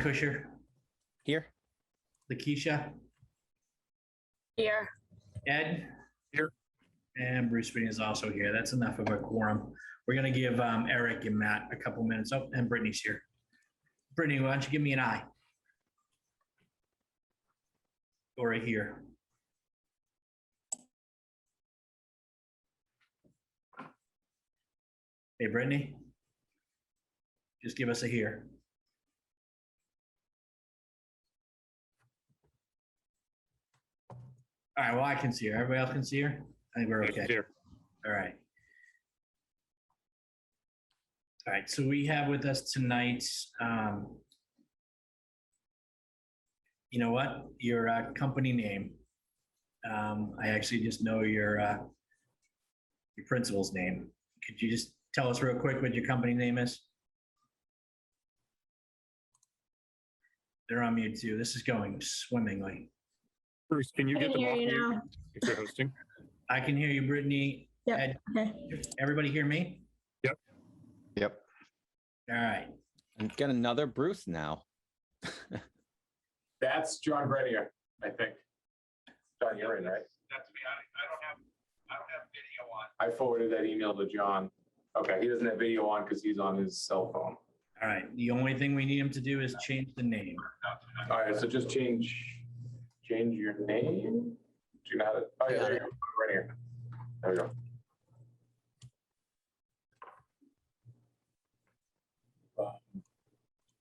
Brian Kusher, Here. Lakeisha, Here. Ed. Here. And Bruce Whitney is also here. That's enough of a quorum. We're gonna give Eric and Matt a couple minutes. Oh, and Brittany's here. Brittany, why don't you give me an eye? Go right here. Hey, Brittany. Just give us a here. All right, well, I can see her. Everybody else can see her? I think we're okay. Here. All right. All right, so we have with us tonight, you know what? Your company name. I actually just know your principal's name. Could you just tell us real quick what your company name is? They're on mute too. This is going swimmingly. Bruce, can you I get can them hear off you mute now. if you're hosting? I can hear you, Brittany. Yep. Ed, Okay. everybody hear me? Yep. All right. And get another Bruce now. That's John Grenier, I think. John, you're in, right? That's me. I don't have video on. I forwarded that email to John. Okay, he doesn't have video on because he's on his cell phone. All right. The only thing we need him to do is change the name. All right, so just change your name. Do you know how to? Oh yeah, there you go. Grenier. There we go.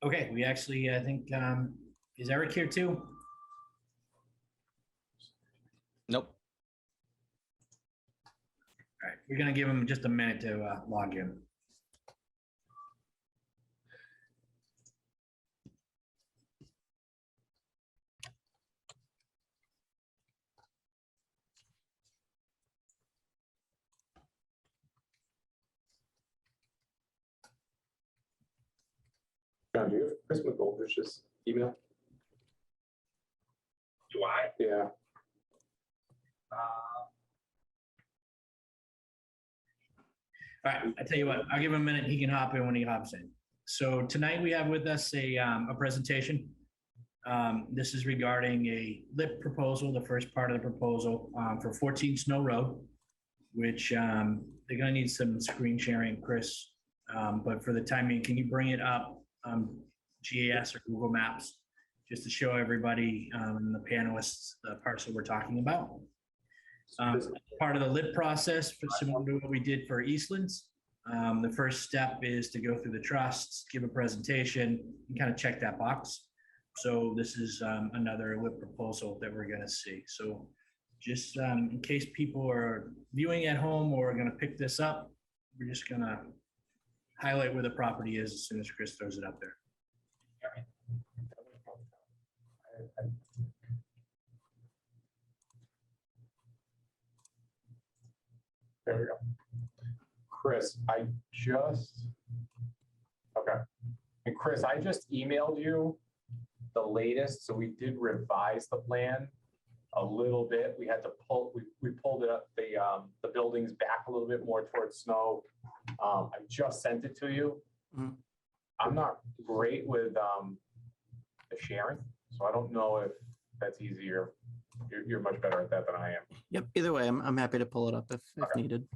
Okay, we actually, I think, is Eric here too? Nope. All right, we're gonna give him just a minute to log in. John, do you have Chris McGoldrich's email? Do I? Yeah. All right, I tell you what, I'll give him a minute. He can hop in when he hops in. So tonight we have with us a presentation. This is regarding a LIP proposal, the first part of the proposal for 14 Snow Road, which they're gonna need some screen sharing, Chris. But for the time being, can you bring it up GIS or Google Maps just to show everybody and the panelists the parcel we're talking about? Part of the LIP process, for similar to what we did for Eastlands. The first step is to go through the trusts, give a presentation, and kind of check that box. So this is another LIP proposal that we're going to see. So just in case people are viewing at home or are going to pick this up, we're just going to highlight where the property is as soon as Chris throws it up there. There we go. Chris, okay. And Chris, I just emailed you the latest. So we did revise the plan a little bit. We had to we pulled it up, the buildings back a little bit more towards snow. I just sent it to you. Mhm. I'm not great with the sharing, so I don't know if that's easier. You're much better at that than I am. Yep. Either way, I'm happy to pull it up if Okay. needed.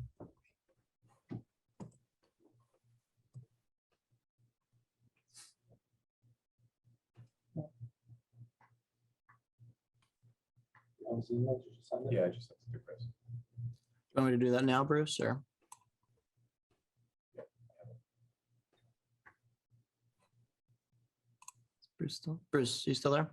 Yeah, I just sent it to Chris. Want me to do that now, Bruce, or? Bruce, you still there?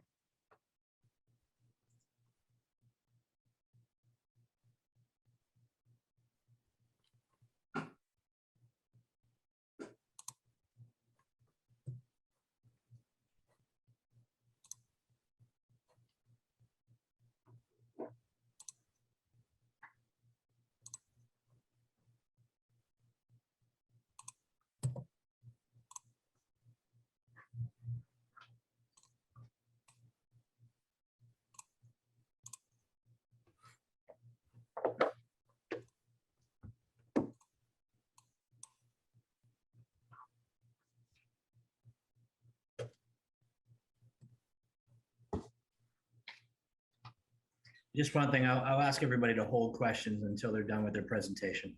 Just one thing, I'll ask everybody to hold questions until they're done with their presentation.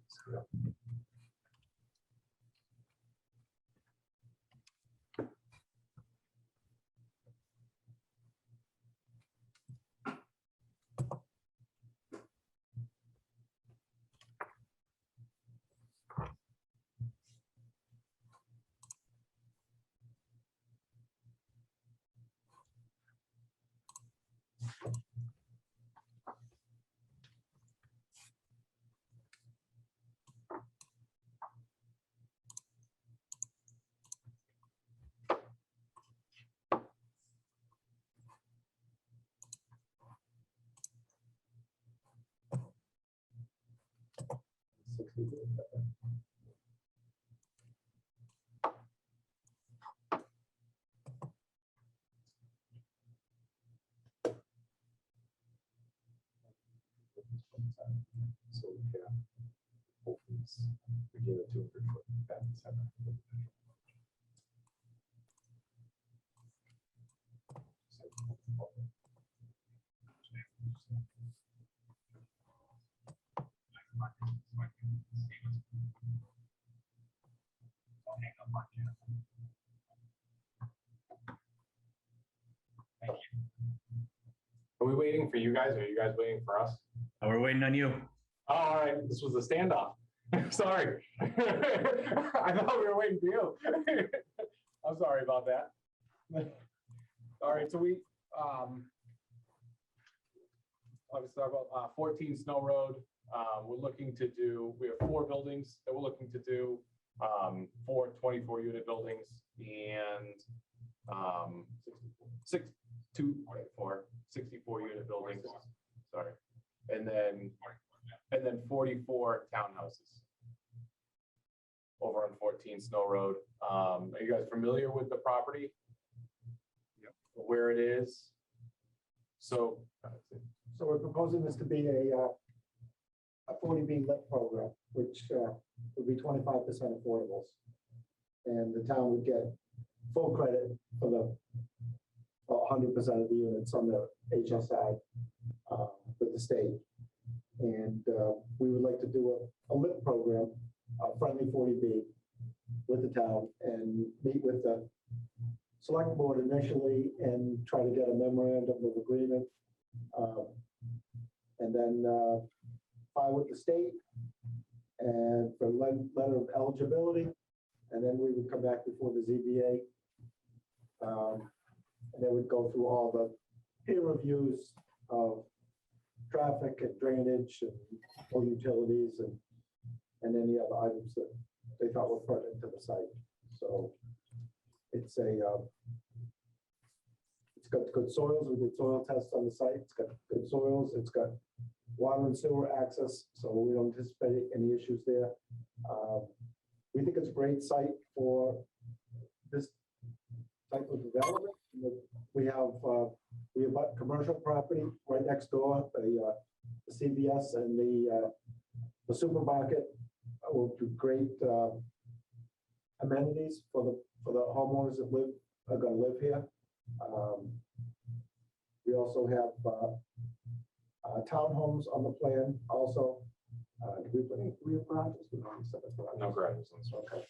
So, yeah. We gave a 200-foot fence. Are we waiting for you guys or are you guys waiting for us? Oh, we're waiting on you. Oh, all right, this was a standoff. Sorry. I thought we were waiting for you. I'm sorry about that. All right, so we let's talk about 14 Snow Road. We're looking to do, we have 4 buildings that we're looking to do, 4 24-unit buildings and 64-unit buildings. Sorry, and then 44 townhouses over on 14 Snow Road. Are you guys familiar with the property? Yep. Where it is? So we're proposing this to be a 40B lit program, which would be 25% affordables. And the town would get full credit for the 100% of the units on the HSI with the state. And we would like to do a lit program, a friendly 40B with the town and meet with the select board initially and try to get a memorandum of agreement. And then file with the state and for letter of eligibility. And then we would come back before the ZBA. And then we'd go through all the peer reviews of traffic and drainage and all utilities and any other items that they thought were pertinent to the site. So it's got good soils. We did soil tests on the site. It's got good soils. It's got water and sewer access, so we don't anticipate any issues there. We think it's a great site for this type of development. We have commercial property right next door, the CVS and the supermarket will do great amenities for the homeowners that are going to live here. We also have townhomes on the plan also. Do we put any rear garages? We don't set up garages. no garages. Okay.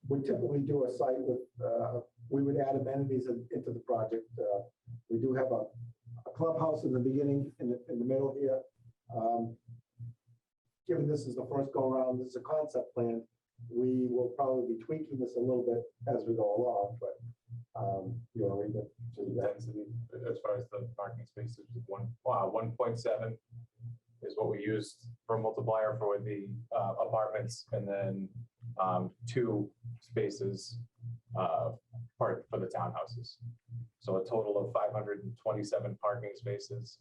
We typically do a site with, we would add amenities into the project. We do have a clubhouse in the beginning, in the middle here. Given this is the first go around, this is a concept plan. We will probably be tweaking this a little bit as we go along, but you want to read it? Density as far as the parking spaces, 1.7 is what we used for multiplier for the apartments, and then 2 spaces for the townhouses. So a total of 527 parking spaces.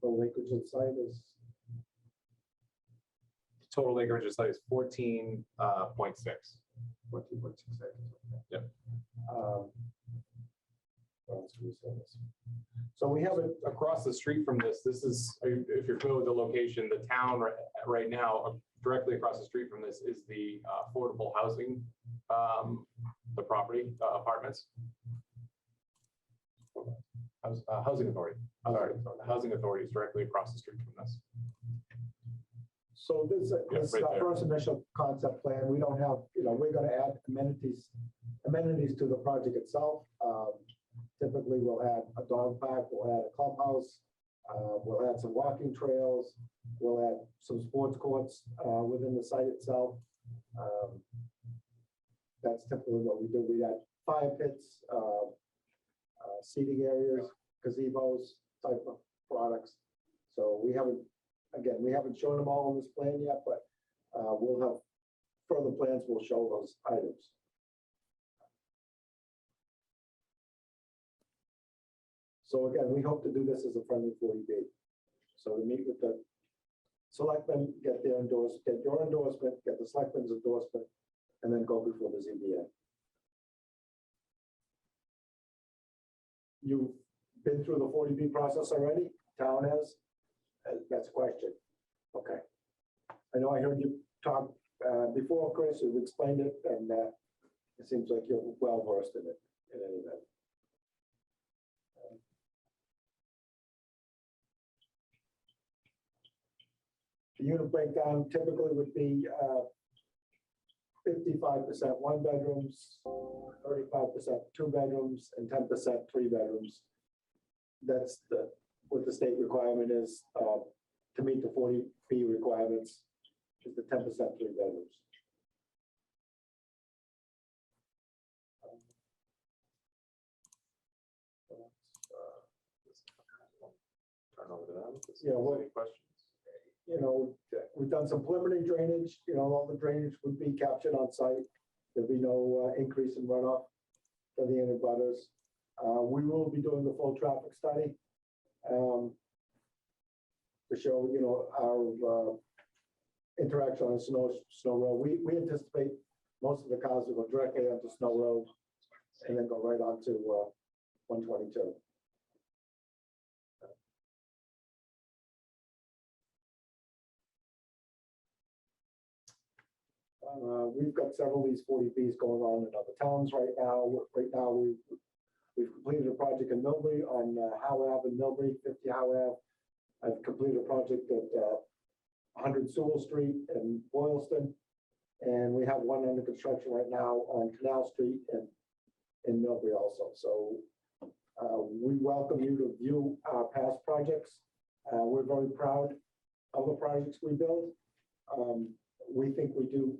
The acreage of the site is, Total acreage of site is 14.6. 14.6 acres. Yep. What else do we say this? So we have it across the street from this. This is, if you're familiar with the location, the town right now, directly across the street from this is the affordable housing, the property, apartments. Housing authority. Sorry, the housing authority is directly across the street from this. So this Yeah, is right our there. first initial concept plan. We don't have, we're gonna add amenities to the project itself. Typically, we'll add a dog park, we'll add a clubhouse, we'll add some walking trails, we'll add some sports courts within the site itself. That's typically what we do. We add fire pits, seating areas, gazebos, type of products. So we haven't shown them all on this plan yet, but we'll have further plans, we'll show those items. So again, we hope to do this as a friendly 40B. So to meet with the selectmen, get your endorsement, get the selectmen's endorsement, and then go before the ZBA. You've been through the 40B process already? Town has? That's a question. Okay. I know I heard you talk before, Chris, you've explained it, and it seems like you're well versed in it in any event. The unit breakdown typically would be 55% one bedrooms, 35% two bedrooms, and 10% three bedrooms. That's what the state requirement is to meet the 40B requirements, is the 10% three bedrooms. Turn over to them. Yeah, well, Any questions? We've done some preliminary drainage, all the drainage would be captured on site. There'll be no increase in runoff for the inner butters. We will be doing the full traffic study to show, our interaction on the snow road. We anticipate most of the cars will go directly onto Snow Road and then go right onto 122. We've got several of these 40Bs going on in other towns right now. Right now, we've completed a project in Millbury on Howe Ave in Millbury, 50 Howe Ave. I've completed a project at 100 Sewell Street in Boylston. And we have one under construction right now on Canal Street in Millbury also. So we welcome you to view our past projects. We're very proud of the projects we build. We think we do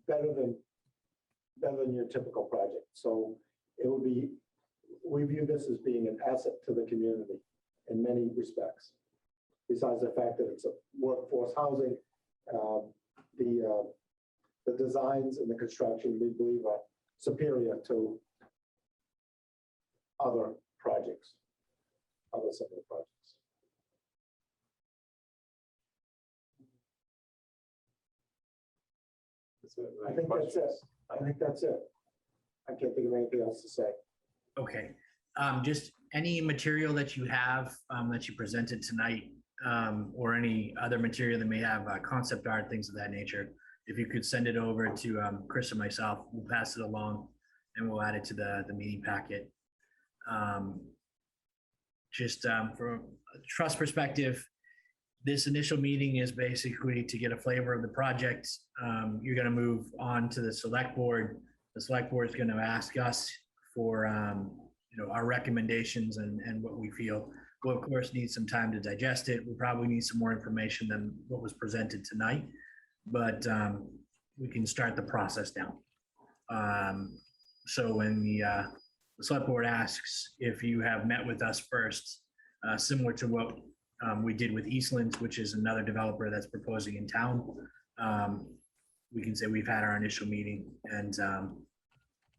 better than your typical project. So we view this as being an asset to the community in many respects. Besides the fact that it's a workforce housing, the designs and the construction, we believe, are superior to other projects, other similar projects. I think that's it. I can't think of anything else to say. Okay. Just any material that you have that you presented tonight, or any other material that may have concept art, things of that nature, if you could send it over to Chris or myself, we'll pass it along and we'll add it to the meeting packet. Just from a trust perspective, this initial meeting is basically to get a flavor of the project. You're going to move on to the select board. The select board is going to ask us for our recommendations and what we feel. We'll of course need some time to digest it. We'll probably need some more information than what was presented tonight, but we can start the process now. So when the select board asks if you have met with us first, similar to what we did with Eastlands, which is another developer that's proposing in town, we can say we've had our initial meeting and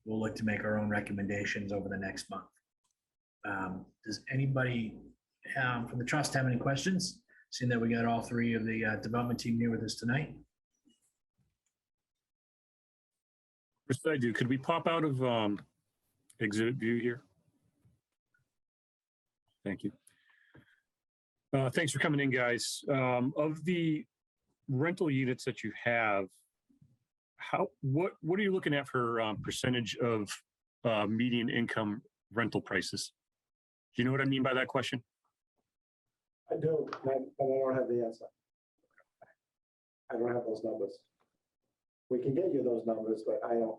we'll look to make our own recommendations over the next month. Does anybody from the trust have any questions? Seeing that we got all three of the development team here with us tonight. First I do, could we pop out of exhibit view here. Thank you. Thanks for coming in, guys. Of the rental units that you have, what are you looking at for percentage of median income rental prices? Do you know what I mean by that question? I do, but I don't have the answer. I don't have those numbers. We can get you those numbers, but I don't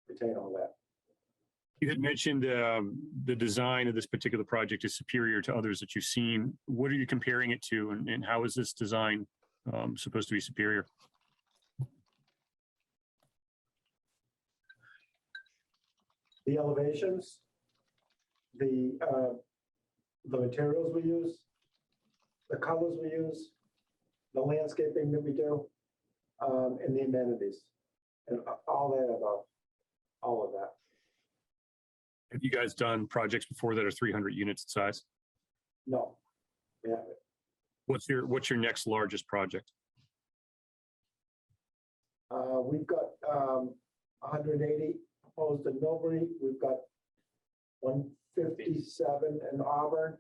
retain all that. You had mentioned the design of this particular project is superior to others that you've seen. What are you comparing it to, and how is this design supposed to be superior? The elevations, the materials we use, the colors we use, the landscaping that we do, and the amenities, and all that about all of that. Have you guys done projects before that are 300 units in size? No, we haven't. What's your next largest project? We've got 180 proposed in Millbury. We've got 157 in Auburn.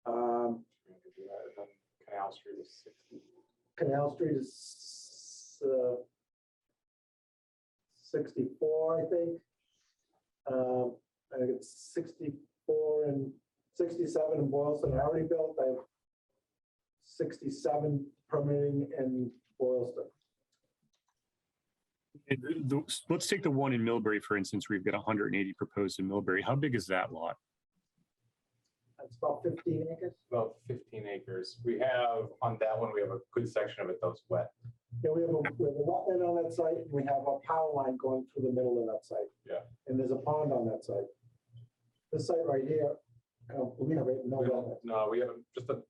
Canal Street is 60. Canal Street is 64, I think. I think it's 64 and 67 in Boylston. I already built. I have 67 permitting in Boylston. Let's take the one in Millbury, for instance, where you've got 180 proposed in Millbury. How big is that lot? It's about 15 acres. About 15 acres. We have, on that one, we have a good section of it that's wet. Yeah, we have a wetland on that site, and we have a power line going through the middle of that site. Yeah. And there's a pond on that site. This site right here, we have no wetland. No, we have just a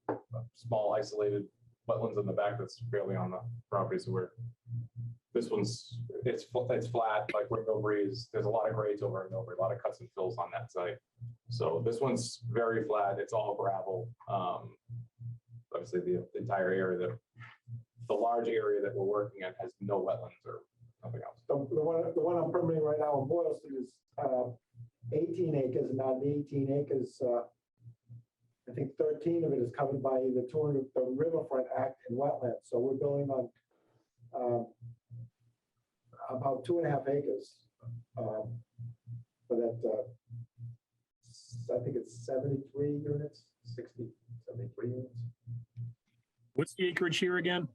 small isolated wetlands in the back that's barely on the property. So this one's, it's flat, like where Millbury is. There's a lot of grades over in Millbury, a lot of cuts and fills on that site. So this one's very flat. It's all gravel. Obviously the entire area, the large area that we're working at has no wetlands or nothing else. The one I'm permitting right now in Boylston is 18 acres, and out of the 18 acres, I think 13 of it is covered by the Riverfront Act and wetlands. So we're building on about 2.5 acres for that. I think it's 73 units, 73 units. What's the acreage here again?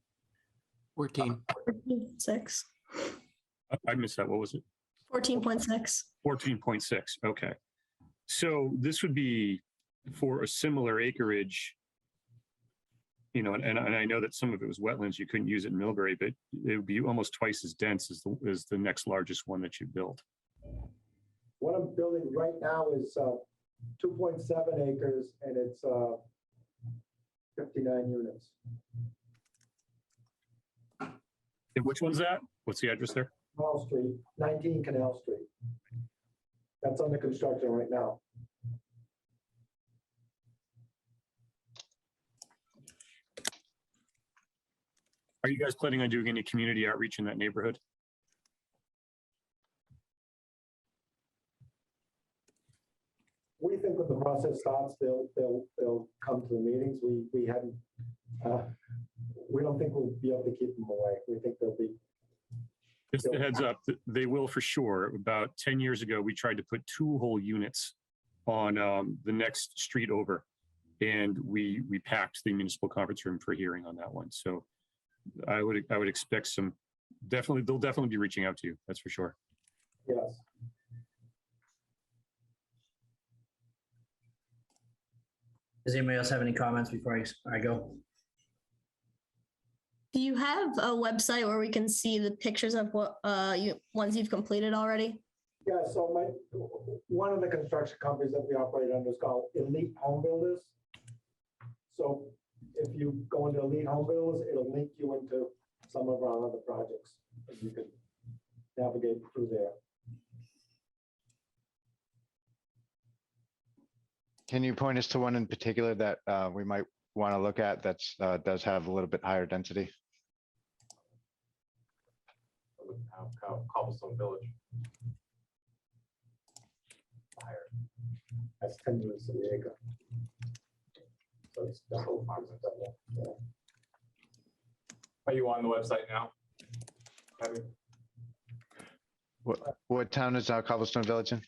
14. 6. I missed that. What was it? 14.6. 14.6. Okay. So this would be for a similar acreage, and I know that some of it was wetlands. You couldn't use it in Millbury, but it would be almost twice as dense as the next largest one that you built. What I'm building right now is 2.7 acres, and it's 59 units. And which one's that? What's the address there? Canal Street, 19 Canal Street. That's under construction right now. Are you guys planning on doing any community outreach in that neighborhood? We think when the process starts, they'll come to the meetings. We hadn't. We don't think we'll be able to keep them away. We think they'll be. Just a heads up, they will for sure. About 10 years ago, we tried to put 2 whole units on the next street over, and we packed the municipal conference room for a hearing on that one. So I would expect they'll definitely be reaching out to you. That's for sure. Yes. Does anybody else have any comments before I go? Do you have a website where we can see the pictures of what ones you've completed already? Yeah, so one of the construction companies that we operate under is called Elite Home Builders. So if you go into Elite Home Builders, it'll link you into some of our other projects. And you can navigate through there. Can you point us to one in particular that we might want to look at that does have a little bit higher density? Cobblestone Village. higher. That's 10 units to the acre. So it's double. Yeah. Are you on the website now? Abby? What town is Cobblestone Village in?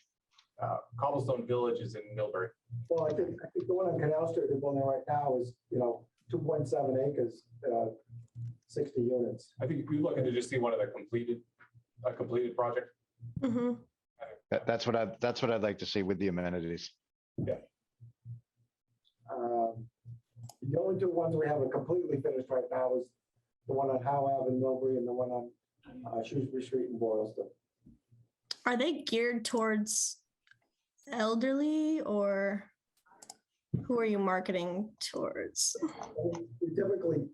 Cobblestone Village is in Millbury. Well, I think the one on Canal Street, the building right now is, 2.7 acres, 60 units. I think if we look into just see one of the completed project. Mhm. That's what I'd like to see with the amenities. The only two ones we have are completely finished right now is the one on Howe Ave in Millbury and the one on Shrewsbury Street in Boylston. Are they geared towards elderly or who are you marketing towards? We typically,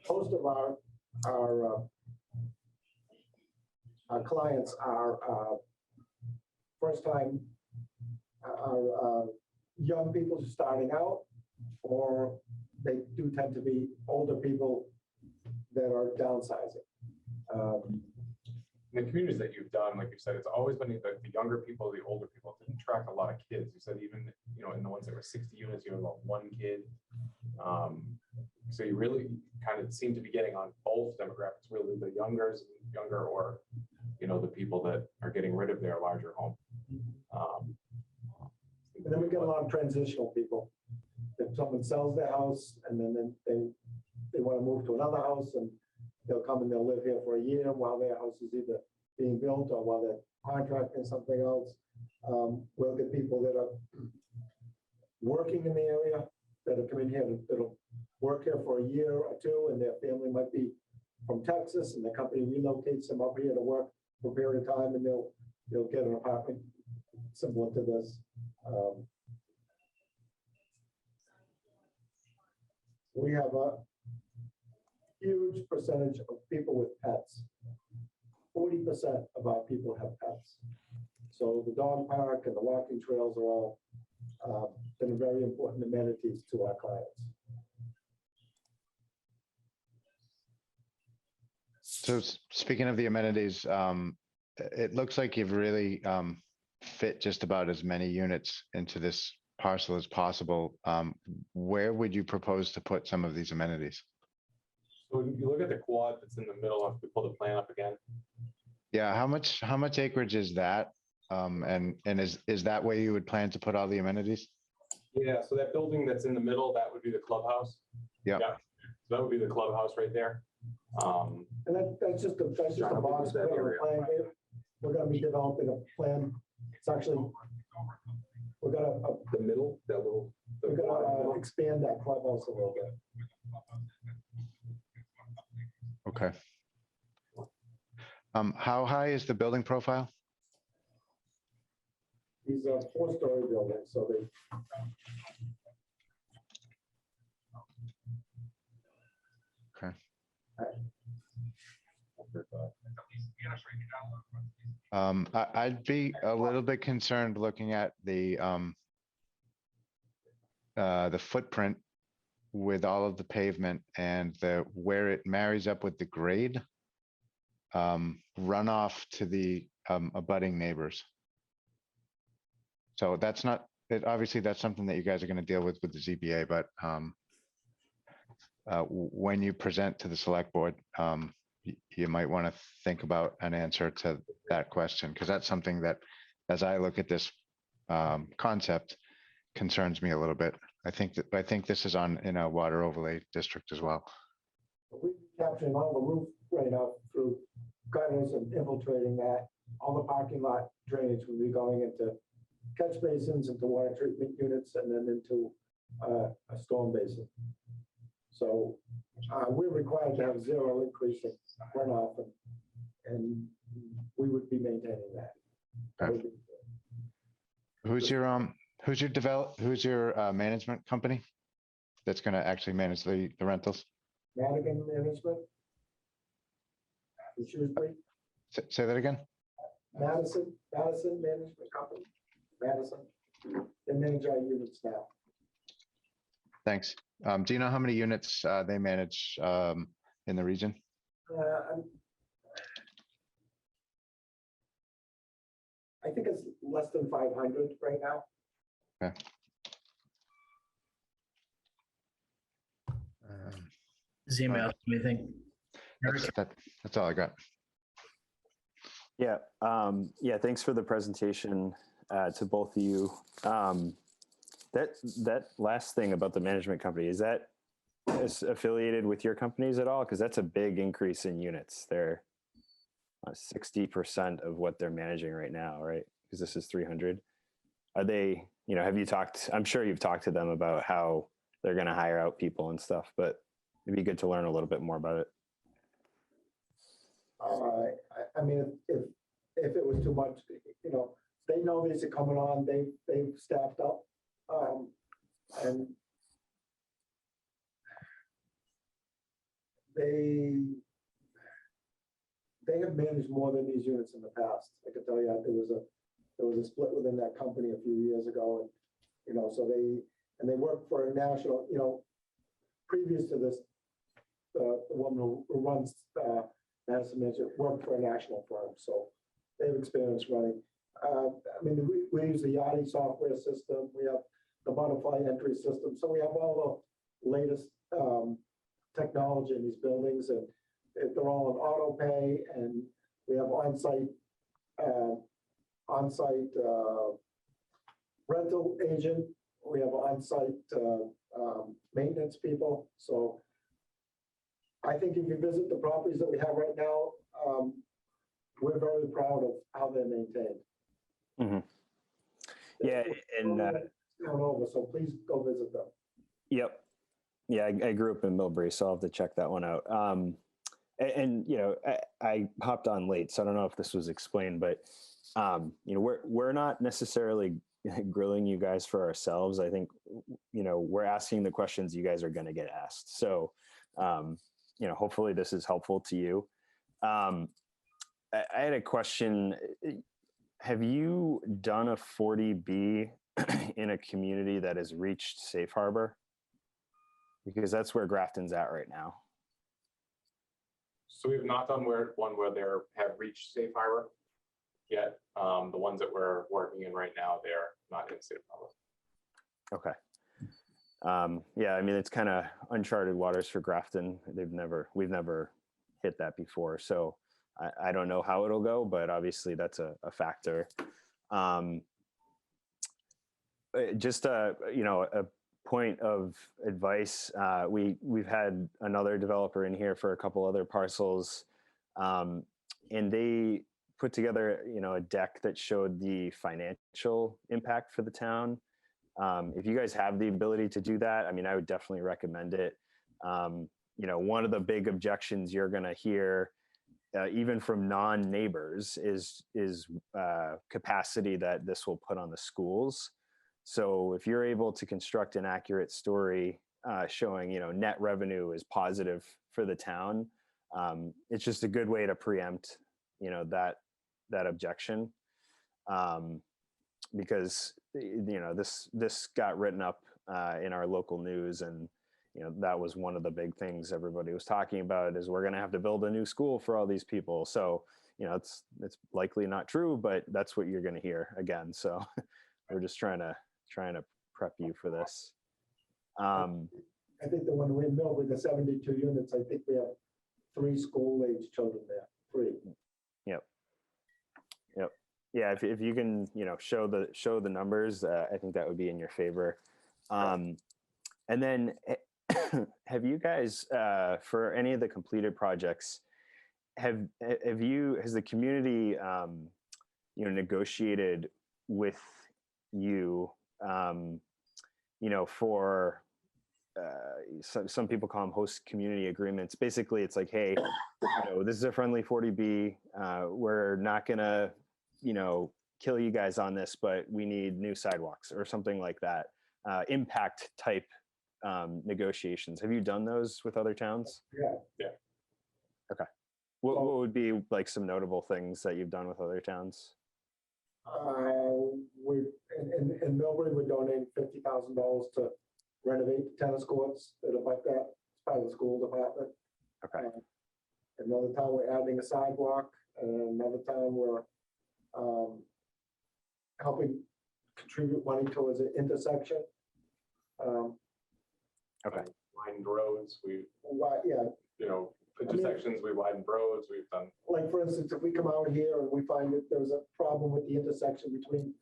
most of our clients are first time, young people starting out, or they do tend to be older people that are downsizing. In the communities that you've done, like you said, it's always been the younger people, the older people. It didn't attract a lot of kids. You said even, in the ones that were 60 units, you have about one kid. So you really kind of seem to be getting on both demographics, really the younger or, the people that are getting rid of their larger home. And then we get a lot of transitional people. If someone sells their house and then they want to move to another house, and they'll come and they'll live here for a year while their house is either being built or while they're contracting something else. We'll get people that are working in the area that'll come in here, that'll work here for a year or two, and their family might be from Texas, and the company relocates them up here to work for a period of time, and they'll get an apartment similar to this. We have a huge percentage of people with pets. 40% of our people have pets. So the dog park and the walking trails are all been very important amenities to our clients. So speaking of the amenities, it looks like you've really fit just about as many units into this parcel as possible. Where would you propose to put some of these amenities? So you look at the quad that's in the middle, if we pull the plan up again. Yeah, how much acreage is that? And is that where you would plan to put all the amenities? Yeah, so that building that's in the middle, that would be the clubhouse. Yeah. So that would be the clubhouse right there. And that's just a box that plan. area. We're gonna be developing a plan. It's actually, we're gonna, The middle, that little. we're gonna expand that clubhouse a little bit. Okay. How high is the building profile? These are 4-story buildings, so they, Okay. I'd be a little bit concerned looking at the footprint with all of the pavement and where it marries up with the grade runoff to the abutting neighbors. So that's not, obviously that's something that you guys are going to deal with the ZBA, but when you present to the select board, you might want to think about an answer to that question, because that's something that, as I look at this concept, concerns me a little bit. I think this is in a water overlay district as well. we're capturing all the roof right up through gutters and infiltrating that. All the parking lot drainage will be going into catch basins, into water treatment units, and then into a storm basin. So we're required to have zero increase in runoff, and we would be maintaining that. Okay. Who's your management company that's going to actually manage the rentals? Madigan Management. In Shrewsbury. Say that again. Madison Management Company. Madison. They manage our units now. Thanks. Do you know how many units they manage in the region? I think it's less than 500 right now. His email, anything? Eric? That's all I got. Yeah, thanks for the presentation to both of you. That last thing about the management company, is affiliated with your companies at all? Because that's a big increase in units. They're 60% of what they're managing right now, right? Because this is 300. Are they, have you talked, I'm sure you've talked to them about how they're going to hire out people and stuff, but it'd be good to learn a little bit more about it. I mean, if it was too much, they know these are coming on, they've staffed up. And they have managed more than these units in the past. I can tell you, there was a split within that company a few years ago, and so they work for a national. Previous to this, the woman who runs Madison Management worked for a national firm, so they have experience running. I mean, we use the Yachty software system. We have the Butterfly entry system, so we have all the latest technology in these buildings, and they're all on auto pay, and we have on-site rental agent. We have on-site maintenance people. So I think if you visit the properties that we have right now, we're very proud of how they're maintained. Mm-hmm. Yeah, and over, so please go visit them. Yep. Yeah, I grew up in Millbury, so I'll have to check that one out. And I hopped on late, so I don't know if this was explained, but we're not necessarily grilling you guys for ourselves. I think we're asking the questions you guys are going to get asked. So hopefully this is helpful to you. I had a question. Have you done a 40B in a community that has reached safe harbor? Because that's where Grafton's at right now. So we've not done one where they have reached safe harbor yet. The ones that we're working in right now, they're not in safe harbor. Okay. Yeah, I mean, it's kind of uncharted waters for Grafton. We've never hit that before. So I don't know how it'll go, but obviously that's a factor. Just a point of advice. We've had another developer in here for a couple other parcels, and they put together, a deck that showed the financial impact for the town. If you guys have the ability to do that, I mean, I would definitely recommend it. One of the big objections you're going to hear, even from non-neighbors, is capacity that this will put on the schools. So if you're able to construct an accurate story showing, net revenue is positive for the town, it's just a good way to preempt, that objection. Because, this got written up in our local news, and, that was one of the big things everybody was talking about, is we're going to have to build a new school for all these people. So, it's likely not true, but that's what you're going to hear again. So we're just trying to prep you for this. I think the one we built with the 72 units, I think we have 3 school-age children there. 3. Yep. Yeah, if you can, show the numbers, I think that would be in your favor. And then have you guys, for any of the completed projects, has the community, negotiated with you, for some people call them host community agreements. Basically, it's like, hey, this is a friendly 40B. We're not gonna, kill you guys on this, but we need new sidewalks or something like that. Impact type negotiations. Have you done those with other towns? Yeah. Okay. What would be like some notable things that you've done with other towns? We in Millbury, we're donating $50,000 to renovate the tennis courts that are like that. It's part of the school department. Okay. Another time we're adding a sidewalk, and another time we're helping contribute money towards an intersection. Okay. Widened roads, we, Yeah, intersections, we widened roads, we've done, like for instance, if we come out here and we find that there's a problem with the intersection between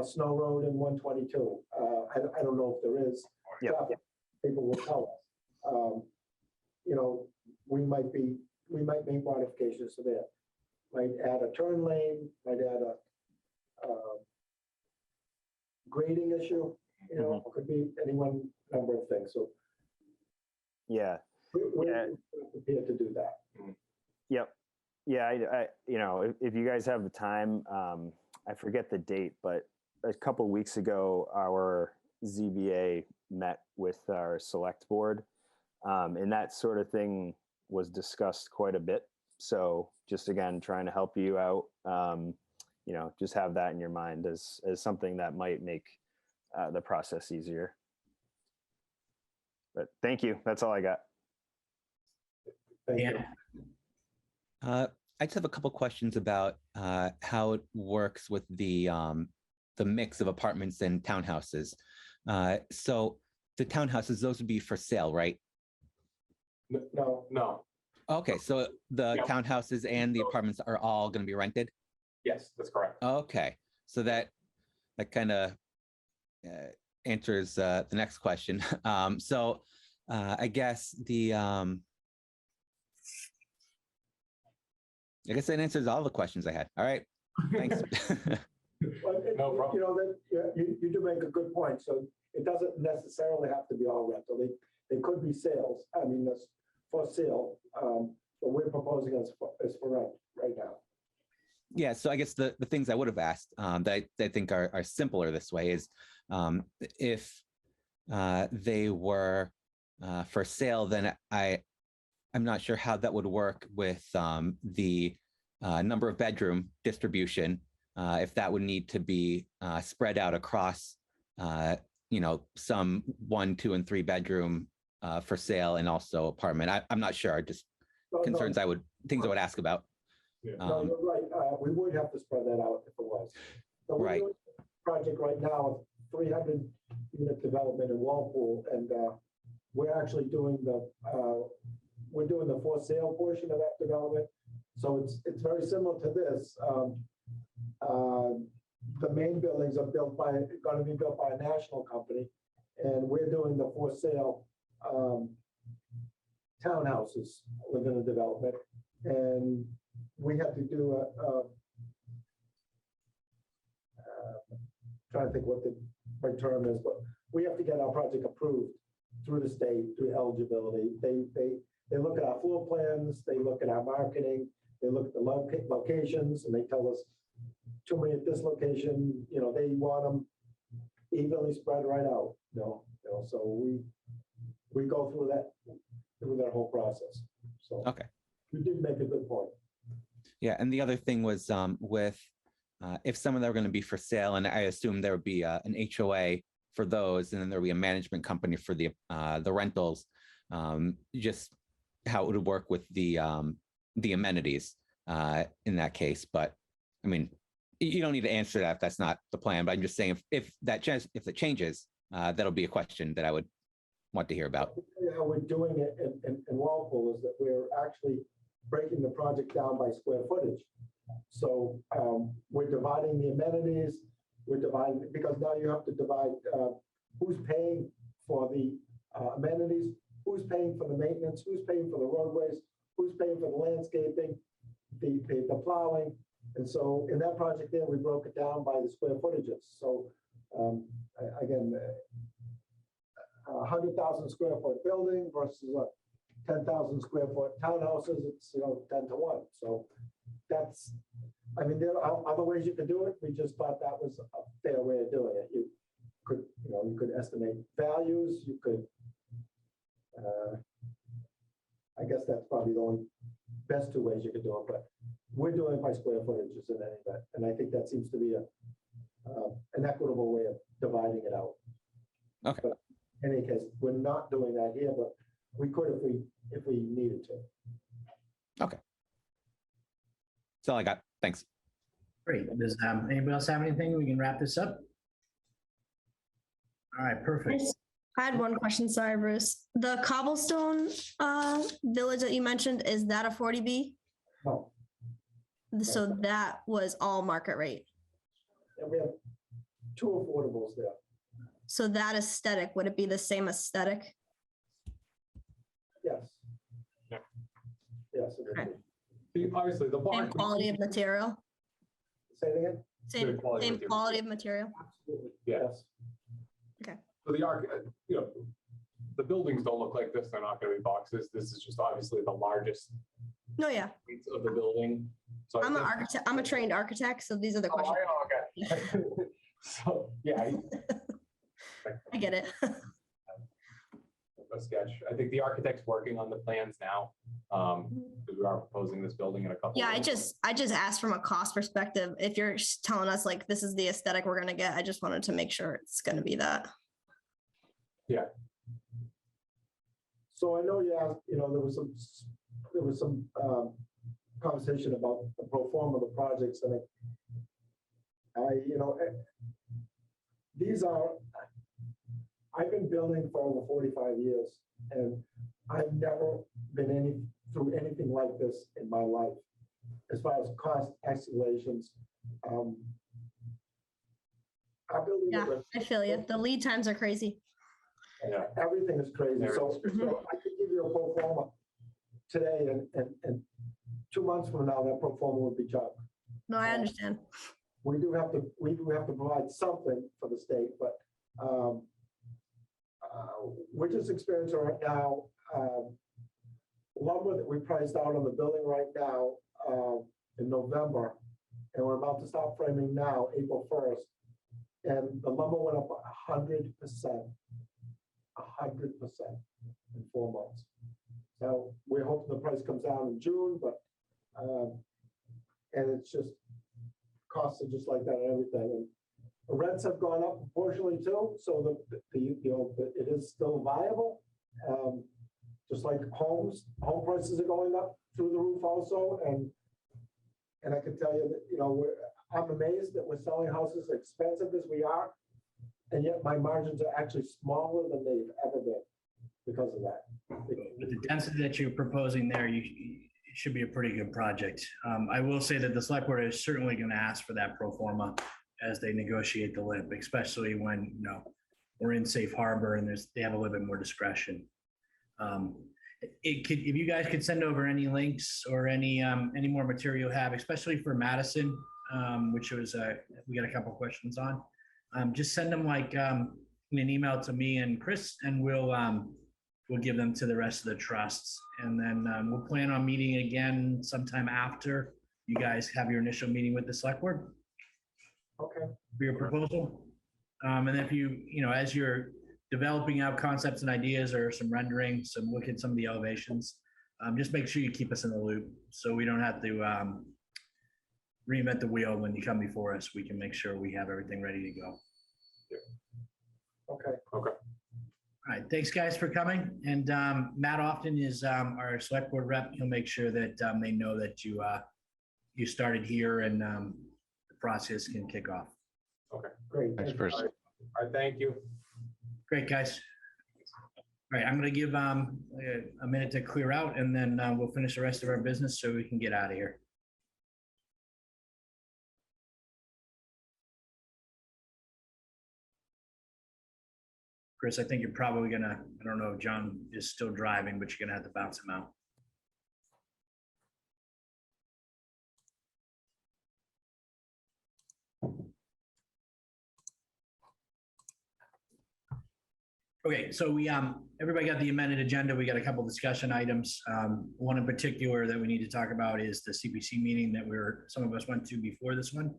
Snow Road and 122, I don't know if there is. Yep. Traffic, people will tell us. We might make modifications to there. Might add a turn lane, might add a grading issue, could be any one number of things. So Yeah. we're prepared to do that. Yep. Yeah. If you guys have the time, I forget the date, but a couple weeks ago, our ZBA met with our select board, and that sort of thing was discussed quite a bit. So just again, trying to help you out, just have that in your mind as something that might make the process easier. But thank you. That's all I got. Thank you. Yeah. I just have a couple questions about how it works with the mix of apartments and townhouses. So the townhouses, those would be for sale, right? no, Okay, so the Yeah. townhouses and the apartments are all going to be rented? yes, that's correct. Okay, so that kind of answers the next question. I guess I guess that answers all the questions I had. All right, thanks. Well, No problem. You do make a good point. So it doesn't necessarily have to be all rental. They could be sales. I mean, that's for sale. But we're proposing as for rent right now. Yeah, so I guess the things I would have asked that I think are simpler this way is if they were for sale, then I'm not sure how that would work with the number of bedroom distribution, if that would need to be spread out across, some 1, 2, and 3 bedroom for sale and also apartment. I'm not sure. Just concerns things I would ask about. No, you're right. We would have to spread that out if it was. So we're Right. doing a project right now, 300 unit development in Walpole, and we're actually doing the for sale portion of that development. So it's very similar to this. The main buildings are going to be built by a national company, and we're doing the for sale townhouses within the development. And we have to do trying to think what the right term is, but we have to get our project approved through the state, through eligibility. They look at our floor plans, they look at our marketing, they look at the locations, and they tell us too many at this location, they want them evenly spread right out, so we go through that whole process. So Okay. you did make a good point. Yeah, and the other thing was with if some of them are going to be for sale, and I assume there would be an HOA for those, and then there would be a management company for the rentals. Just how it would work with the amenities in that case. But I mean, you don't need to answer that if that's not the plan. But I'm just saying if it changes, that'll be a question that I would want to hear about. How we're doing it in Walpole is that we're actually breaking the project down by square footage. So we're dividing the amenities, because now you have to divide who's paying for the amenities, who's paying for the maintenance, who's paying for the roadways, who's paying for the landscaping, the plowing. And so in that project there, we broke it down by the square footages. So again, 100,000 square foot building versus a 10,000 square foot townhouses, it's 10 to 1. So there are other ways you could do it. We just thought that was a fair way of doing it. You could estimate values. You could, I guess that's probably the only best 2 ways you could do it. But we're doing it by square footages in any event, and I think that seems to be an equitable way of dividing it out. Okay. But in any case, we're not doing that here, but we could if we needed to. Okay. That's all I got. Thanks. Great. Does anybody else have anything? We can wrap this up. All right, perfect. I had one question. Sorry, Bruce. The Cobblestone Village that you mentioned, is that a 40B? No, So that was all market rate. and we have two affordables there. So that aesthetic, would it be the same aesthetic? Yes. Yeah. Yes, it Okay. is. Obviously, the bar. Same quality of material? Say it again? Same, quality same material. quality of material? Absolutely. Yeah. Yes. So the the buildings don't look like this. They're not going to be boxes. This is just obviously the largest No, yeah. piece of the building. So I I'm an think- architect. I'm a trained architect, so these are the Oh, questions. okay. So, yeah, I get it. a sketch. I think the architect's working on the plans now. Because we are proposing this building in a couple. Yeah, of I just asked from a cost perspective. If you're telling us like this is the aesthetic we're gonna get, I just wanted to make sure it's gonna be that. So I know you asked, there was some conversation about the pro forma of the projects and these are, I've been building for over 45 years and I've never been through anything like this in my life. As far as cost escalations. Our building Yeah, I feel you. The lead times are crazy. Yeah. Everything is crazy. So I could give you a pro forma today and 2 months from now, that pro forma would be junk. No, I understand. We do have to provide something for the state, but we're just experiencing right now, lumber that we priced out on the building right now in November, and we're about to start framing now, April 1st. And the lumber went up 100%, 100% in 4 months. So we're hoping the price comes down in June, but, and it's just, costs are just like that and everything. And the rents have gone up proportionally too, so it is still viable. Just like home prices are going up through the roof also. And I can tell you that, I'm amazed that we're selling houses expensive as we are. And yet my margins are actually smaller than they've ever been because of that. With the density that you're proposing there, it should be a pretty good project. I will say that the select board is certainly going to ask for that pro forma as they negotiate the LIP, especially when, we're in safe harbor and they have a little bit more discretion. If you guys could send over any links or any more material you have, especially for Madison, which was, we got a couple questions on. Just send them in an email to me and Chris, and we'll give them to the rest of the trusts. And then we'll plan on meeting again sometime after you guys have your initial meeting with the select board Okay. for your proposal. And then if as you're developing out concepts and ideas or some rendering, look at some of the elevations, just make sure you keep us in the loop so we don't have to reinvent the wheel when you come before us. We can make sure we have everything ready to go. Okay. All right, thanks guys for coming. And Matt Often is our select board rep. He'll make sure that they know that you started here and the process can kick off. Okay. Great. Thanks, Bruce. All right, thank you. Great, guys. All right, I'm gonna give a minute to clear out and then we'll finish the rest of our business so we can get out of here. Chris, I think you're probably gonna, I don't know if John is still driving, but you're gonna have to bounce him out. Okay, so everybody got the amended agenda. We got a couple discussion items. One in particular that we need to talk about is the CPC meeting that some of us went to before this one.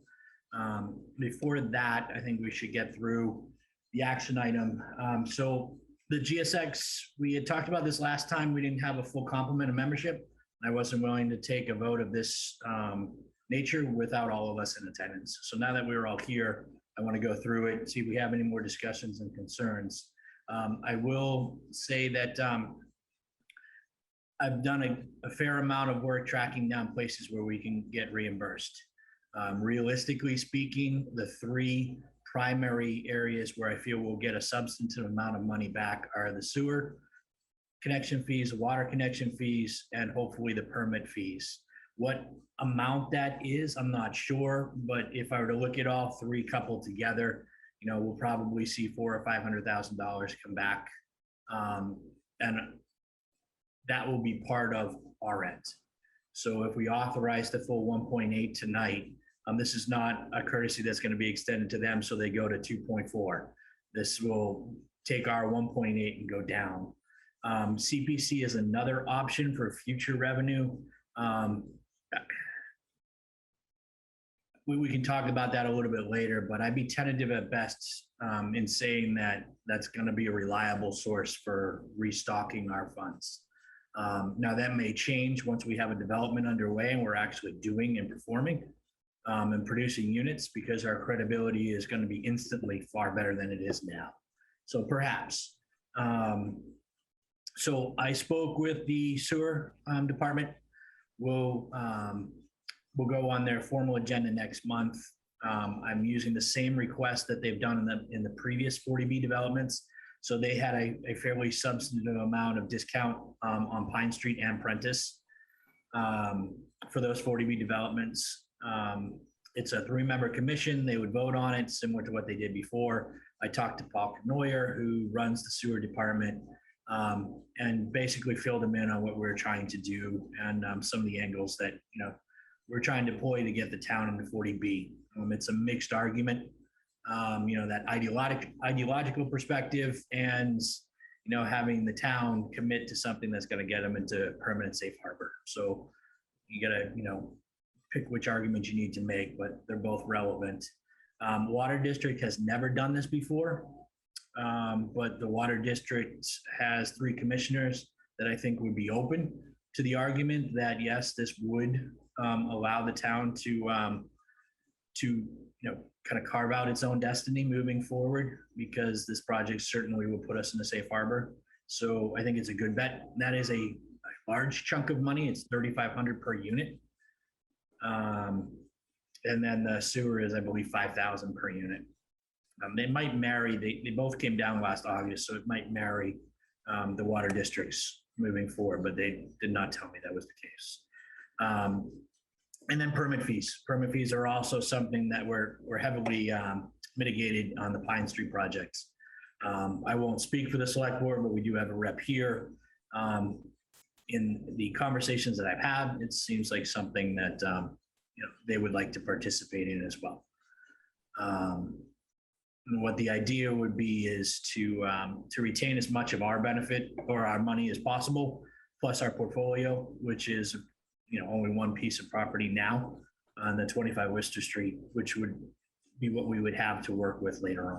Before that, I think we should get through the action item. So the GSX, we had talked about this last time. We didn't have a full complement of membership. I wasn't willing to take a vote of this nature without all of us in attendance. So now that we're all here, I want to go through it and see if we have any more discussions and concerns. I will say that I've done a fair amount of work tracking down places where we can get reimbursed. Realistically speaking, the three primary areas where I feel we'll get a substantive amount of money back are the sewer connection fees, water connection fees, and hopefully the permit fees. What amount that is, I'm not sure, but if I were to look at all three coupled together, we'll probably see $400,000 or $500,000 come back. And that will be part of our end. So if we authorize the full 1.8 tonight, this is not a courtesy that's going to be extended to them so they go to 2.4. This will take our 1.8 and go down. CPC is another option for future revenue. We can talk about that a little bit later, but I'd be tentative at best in saying that that's going to be a reliable source for restocking our funds. Now that may change once we have a development underway and we're actually doing and performing and producing units, because our credibility is going to be instantly far better than it is now. So perhaps. So I spoke with the sewer department. We'll go on their formal agenda next month. I'm using the same request that they've done in the previous 40B developments. So they had a fairly substantive amount of discount on Pine Street and Prentice for those 40B developments. It's a 3-member commission. They would vote on it similar to what they did before. I talked to Paul Knoyer, who runs the sewer department, and basically filled him in on what we're trying to do and some of the angles that we're trying to deploy to get the town into 40B. It's a mixed argument, that ideological perspective and having the town commit to something that's going to get them into permanent safe harbor. So you got to pick which argument you need to make, but they're both relevant. Water District has never done this before. But the Water District has 3 commissioners that I think would be open to the argument that yes, this would allow the town to kind of carve out its own destiny moving forward, because this project certainly will put us in a safe harbor. So I think it's a good bet. That is a large chunk of money. It's $3,500 per unit. And then the sewer is, I believe, $5,000 per unit. They might marry, they both came down last August, so it might marry the water districts moving forward, but they did not tell me that was the case. And then permit fees. Permit fees are also something that we're heavily mitigated on the Pine Street projects. I won't speak for the select board, but we do have a rep here. In the conversations that I've had, it seems like something that they would like to participate in as well. And what the idea would be is to retain as much of our benefit or our money as possible, plus our portfolio, which is only one piece of property now on the 25 Worcester Street, which would be what we would have to work with later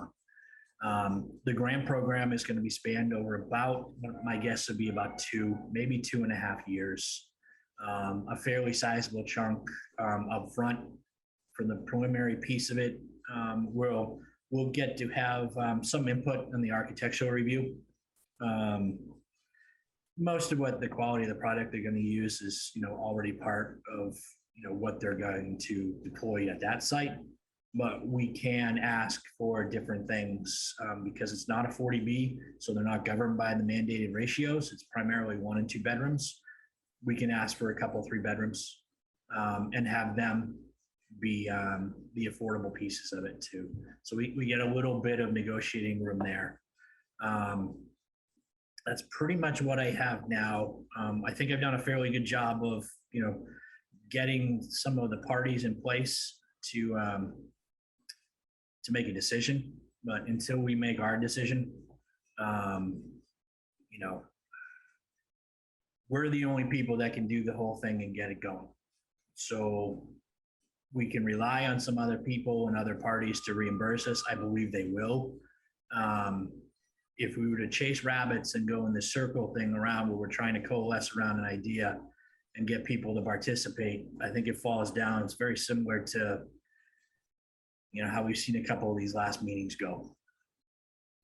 on. The grant program is going to be spanned over about, my guess would be about maybe 2.5 years. A fairly sizable chunk up front for the preliminary piece of it. We'll get to have some input on the architectural review. Most of what the quality of the product they're going to use is, already part of, what they're going to deploy at that site. But we can ask for different things because it's not a 40B, so they're not governed by the mandated ratios. It's primarily 1 and 2 bedrooms. We can ask for a couple 3 bedrooms and have them be the affordable pieces of it too. So we get a little bit of negotiating room there. That's pretty much what I have now. I think I've done a fairly good job of, getting some of the parties in place to make a decision. But until we make our decision, we're the only people that can do the whole thing and get it going. So we can rely on some other people and other parties to reimburse us. I believe they will. If we were to chase rabbits and go in this circle thing around where we're trying to coalesce around an idea and get people to participate, I think it falls down. It's very similar to, how we've seen a couple of these last meetings go.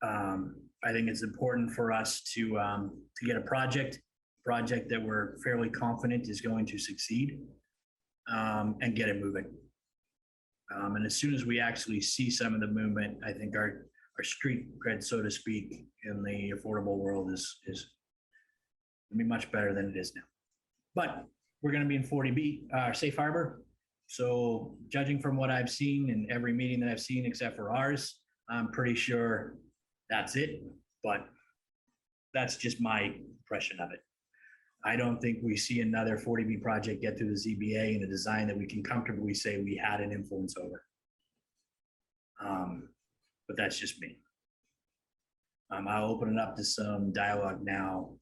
I think it's important for us to get a project that we're fairly confident is going to succeed and get it moving. And as soon as we actually see some of the movement, I think our street cred, so to speak, in the affordable world is gonna be much better than it is now. But we're gonna be in 40B, safe harbor. So judging from what I've seen in every meeting that I've seen except for ours, I'm pretty sure that's it, but that's just my impression of it. I don't think we see another 40B project get through the ZBA in a design that we can comfortably say we had an influence over. But that's just me. I'll open it up to some dialogue now.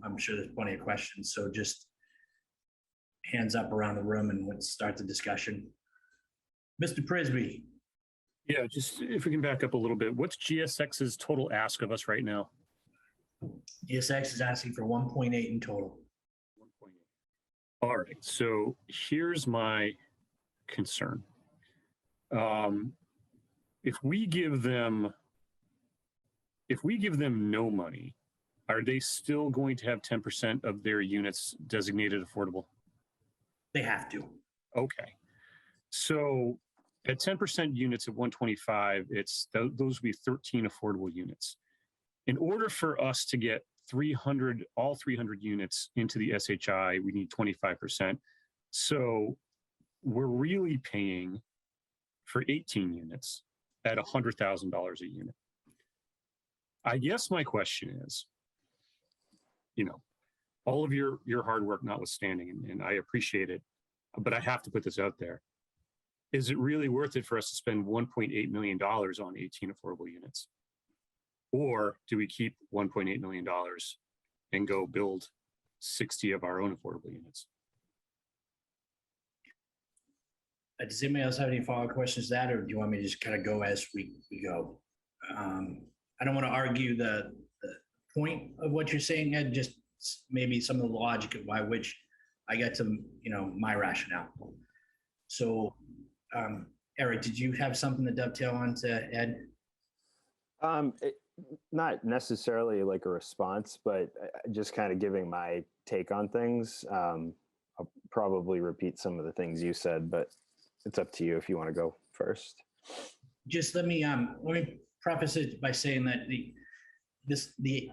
I'm sure there's plenty of questions, so just hands up around the room and let's start the discussion. Mr. Prisby. Yeah, just if we can back up a little bit, what's GSX's total ask of us right now? ESX is asking for 1.8 in total. 1.8. All right, so here's my concern. If we give them no money, are they still going to have 10% of their units designated affordable? They have to. Okay. So at 10% units at 125, those would be 13 affordable units. In order for us to get all 300 units into the SHI, we need 25%. So we're really paying for 18 units at $100,000 a unit. I guess my question is, all of your hard work notwithstanding, and I appreciate it, but I have to put this out there. Is it really worth it for us to spend $1.8 million on 18 affordable units? Or do we keep $1.8 million and go build 60 of our own affordable units? Does anybody else have any follow-up questions to that, or do you want me to just kind of go as we go? I don't want to argue the point of what you're saying, Ed, just maybe some of the logic of which I get to, my rationale. So, Eric, did you have something to dovetail on to Ed? Not necessarily like a response, but just kind of giving my take on things. I'll probably repeat some of the things you said, but it's up to you if you want to go first. Just let me preface it by saying that the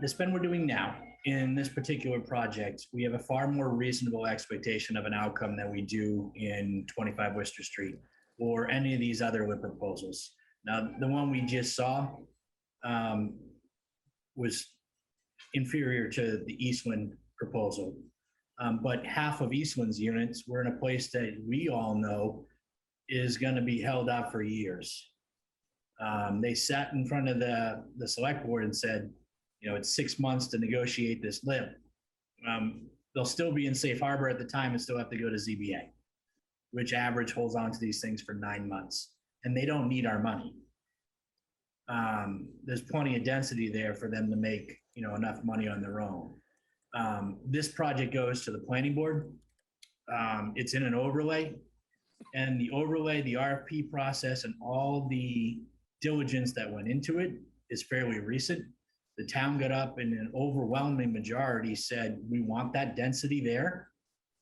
spend we're doing now in this particular project, we have a far more reasonable expectation of an outcome than we do in 25 Worcester Street or any of these other LIP proposals. Now, the one we just saw was inferior to the Eastland proposal. But half of Eastland's units were in a place that we all know is going to be held up for years. They sat in front of the select board and said, it's 6 months to negotiate this LIP. They'll still be in safe harbor at the time and still have to go to ZBA, which average holds on to these things for 9 months. And they don't need our money. There's plenty of density there for them to make, enough money on their own. This project goes to the planning board. It's in an overlay, and the overlay, the RFP process, and all the diligence that went into it is fairly recent. The town got up and an overwhelming majority said, we want that density there.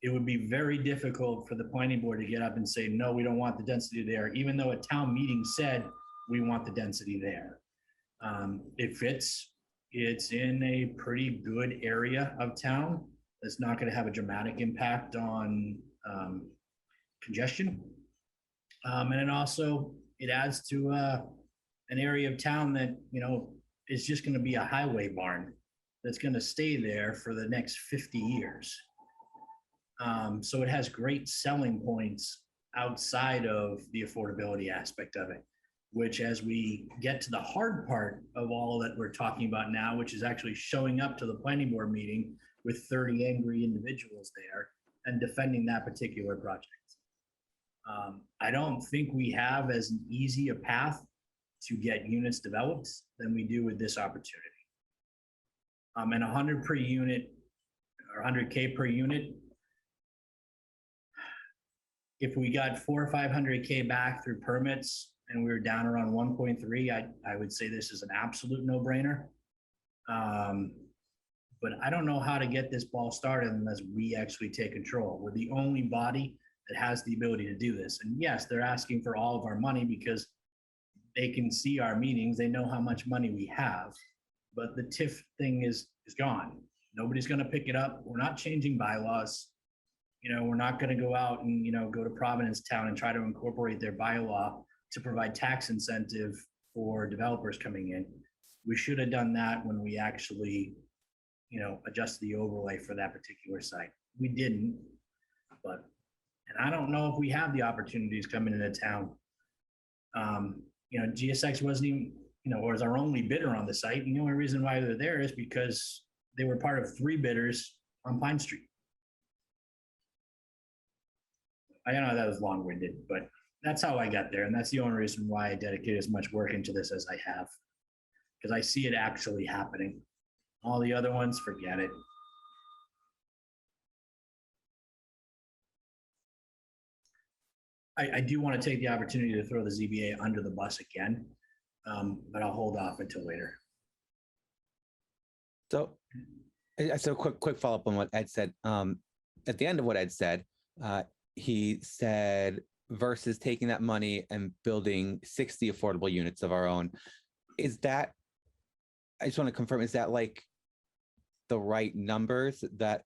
It would be very difficult for the planning board to get up and say, no, we don't want the density there, even though a town meeting said, we want the density there. It fits. It's in a pretty good area of town. It's not going to have a dramatic impact on congestion. And then also it adds to an area of town that, is just going to be a highway barn that's going to stay there for the next 50 years. So it has great selling points outside of the affordability aspect of it, which as we get to the hard part of all that we're talking about now, which is actually showing up to the planning board meeting with 30 angry individuals there and defending that particular project. I don't think we have as easy a path to get units developed than we do with this opportunity. And 100 per unit or 100K per unit, if we got 400 or 500K back through permits and we were down around 1.3, I would say this is an absolute no-brainer. But I don't know how to get this ball started unless we actually take control. We're the only body that has the ability to do this. And yes, they're asking for all of our money because they can see our meetings. They know how much money we have, but the TIF thing is gone. Nobody's going to pick it up. We're not changing bylaws. We're not going to go out and, go to Providence Town and try to incorporate their bylaw to provide tax incentive for developers coming in. We should have done that when we actually, adjusted the overlay for that particular site. We didn't, and I don't know if we have the opportunities coming into town. GSX wasn't even, was our only bidder on the site. And the only reason why they're there is because they were part of 3 bidders on Pine Street. I know that was long-winded, but that's how I got there. And that's the only reason why I dedicate as much work into this as I have, because I see it actually happening. All the other ones, forget it. I do want to take the opportunity to throw the ZBA under the bus again, but I'll hold off until later. So quick follow-up on what Ed said. At the end of what Ed said, he said versus taking that money and building 60 affordable units of our own. Is that, I just want to confirm, is that like the right numbers that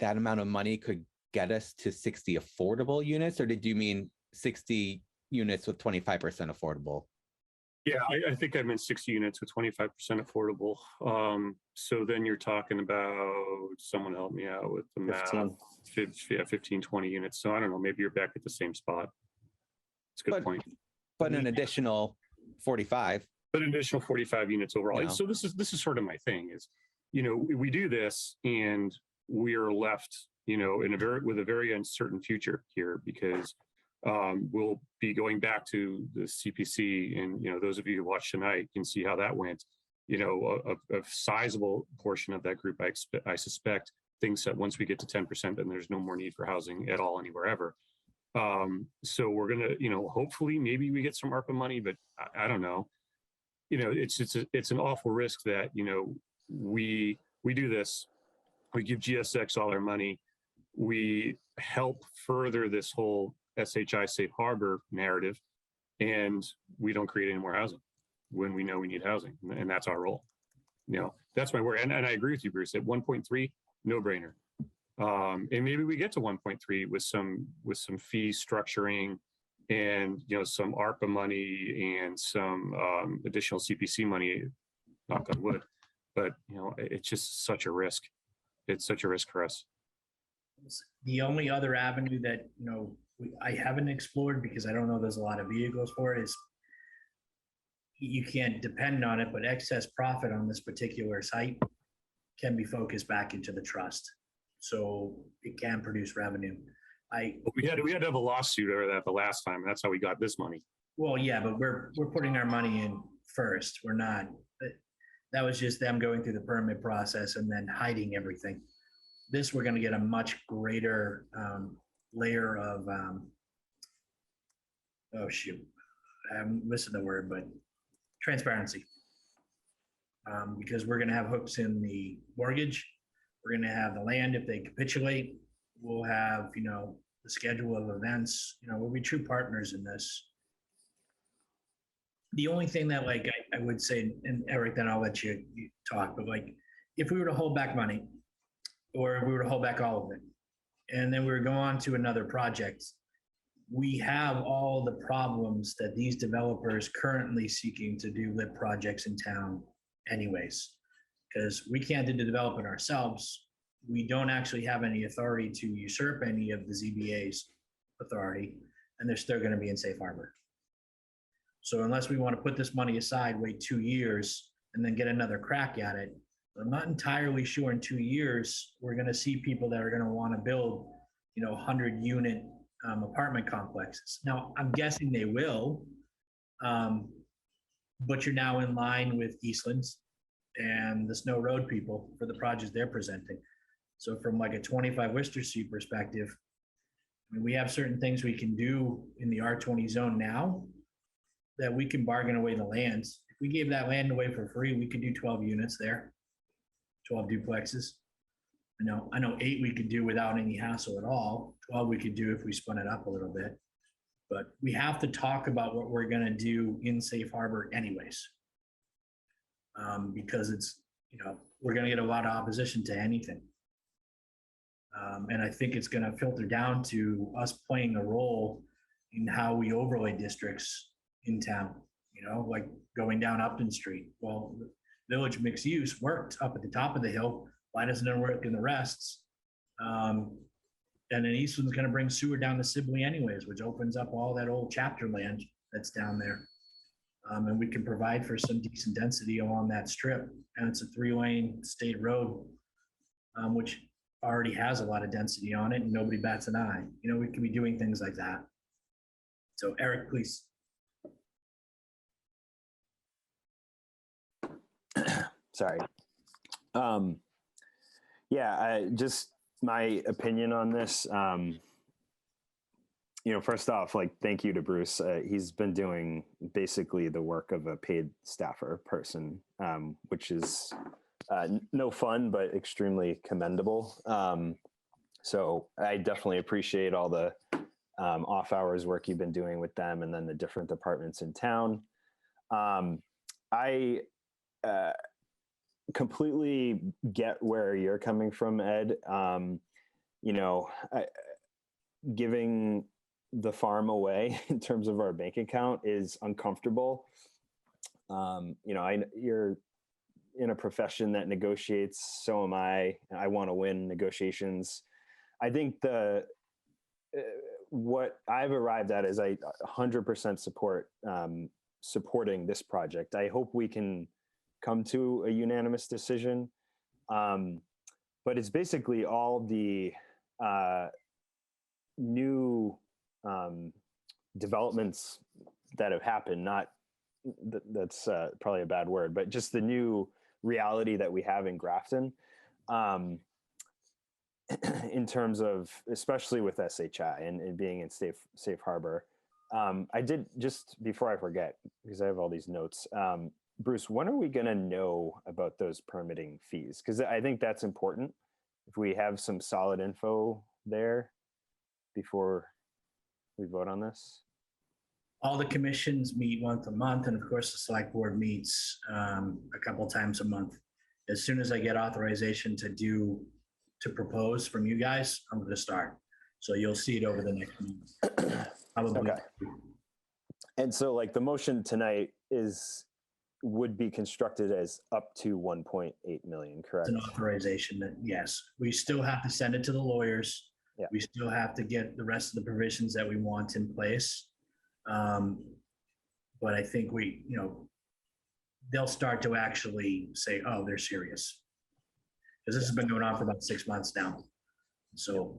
amount of money could get us to 60 affordable units? Or did you mean 60 units with 25% affordable? Yeah, I think I meant 60 units with 25% affordable. So then you're talking about, someone help me out with the math. 15, 20 units. So I don't know, maybe you're back at the same spot. It's a good point. But an additional 45. But an additional 45 units overall. Yeah. So this is sort of my thing is, we do this and we are left, with a very uncertain future here, because we'll be going back to the CPC, and those of you who watched tonight can see how that went. A sizable portion of that group, I suspect, thinks that once we get to 10%, then there's no more need for housing at all anywhere ever. So we're gonna, hopefully maybe we get some ARPA money, but I don't know. It's an awful risk that we do this, we give GSX all our money, we help further this whole SHI safe harbor narrative, and we don't create any more housing when we know we need housing, and that's our role. That's my word. And I agree with you, Bruce. At 1.3, no brainer. And maybe we get to 1.3 with some fee structuring and some ARPA money and some additional CPC money, knock on wood. But it's just such a risk. It's such a risk for us. The only other avenue that I haven't explored, because I don't know there's a lot of vehicles for it, is you can't depend on it, but excess profit on this particular site can be focused back into the trust, so it can produce revenue. We had to have a lawsuit over that the last time. That's how we got this money. Well, yeah, but we're putting our money in first. We're not. That was just them going through the permit process and then hiding everything. This, we're going to get a much greater layer of, oh shoot, I'm missing the word, but transparency. Because we're going to have hooks in the mortgage. We're going to have the land if they capitulate. We'll have, the schedule of events. We'll be true partners in this. The only thing that I would say, and Eric, then I'll let you talk, but if we were to hold back money, or if we were to hold back all of it, and then we were to go on to another project, we have all the problems that these developers currently seeking to do lit projects in town anyways, because we can't do the development ourselves. We don't actually have any authority to usurp any of the ZBA's authority, and they're still going to be in safe harbor. So unless we want to put this money aside, wait 2 years, and then get another crack at it, I'm not entirely sure in 2 years we're going to see people that are going to want to build, 100-unit apartment complexes. Now, I'm guessing they will, but you're now in line with Eastlands and the Snow Road people for the projects they're presenting. So from a 25 Worcester Street perspective, we have certain things we can do in the R20 zone now that we can bargain away the lands. If we gave that land away for free, we could do 12 units there, 12 duplexes. I know 8 we could do without any hassle at all. 12 we could do if we spun it up a little bit. But we have to talk about what we're gonna do in Safe Harbor anyways. Because it's, we're gonna get a lot of opposition to anything. And I think it's gonna filter down to us playing a role in how we overlay districts in town, like going down Upton Street. Well, Village mixed use worked up at the top of the hill. Why doesn't it work in the rests? And then Eastland's gonna bring sewer down to Sibley anyways, which opens up all that old chapter land that's down there. And we can provide for some decent density along that strip. And it's a 3-lane state road, which already has a lot of density on it and nobody bats an eye. We can be doing things like that. So Eric, please. Sorry. Yeah, just my opinion on this. First off, thank you to Bruce. He's been doing basically the work of a paid staffer person, which is no fun, but extremely commendable. So I definitely appreciate all the off hours work you've been doing with them and then the different departments in town. I completely get where you're coming from, Ed. Giving the farm away in terms of our bank account is uncomfortable. You're in a profession that negotiates, so am I. I want to win negotiations. I think what I've arrived at is I 100% support supporting this project. I hope we can come to a unanimous decision. But it's basically all the new developments that have happened, not that's probably a bad word, but just the new reality that we have in Grafton in terms of, especially with SHI and being in safe harbor. I did, just before I forget, because I have all these notes, Bruce, when are we going to know about those permitting fees? Because I think that's important. If we have some solid info there before we vote on this. All the commissions meet once a month, and of course, the select board meets a couple times a month. As soon as I get authorization to propose from you guys, I'm going to start. So you'll see it over the next month. Probably. Okay. And so, the motion tonight would be constructed as up to 1.8 million, correct? It's an authorization that, yes, we still have to send it to the lawyers. Yeah. We still have to get the rest of the provisions that we want in place. But I think they'll start to actually say, oh, they're serious. Because this has been going on for about 6 months now. So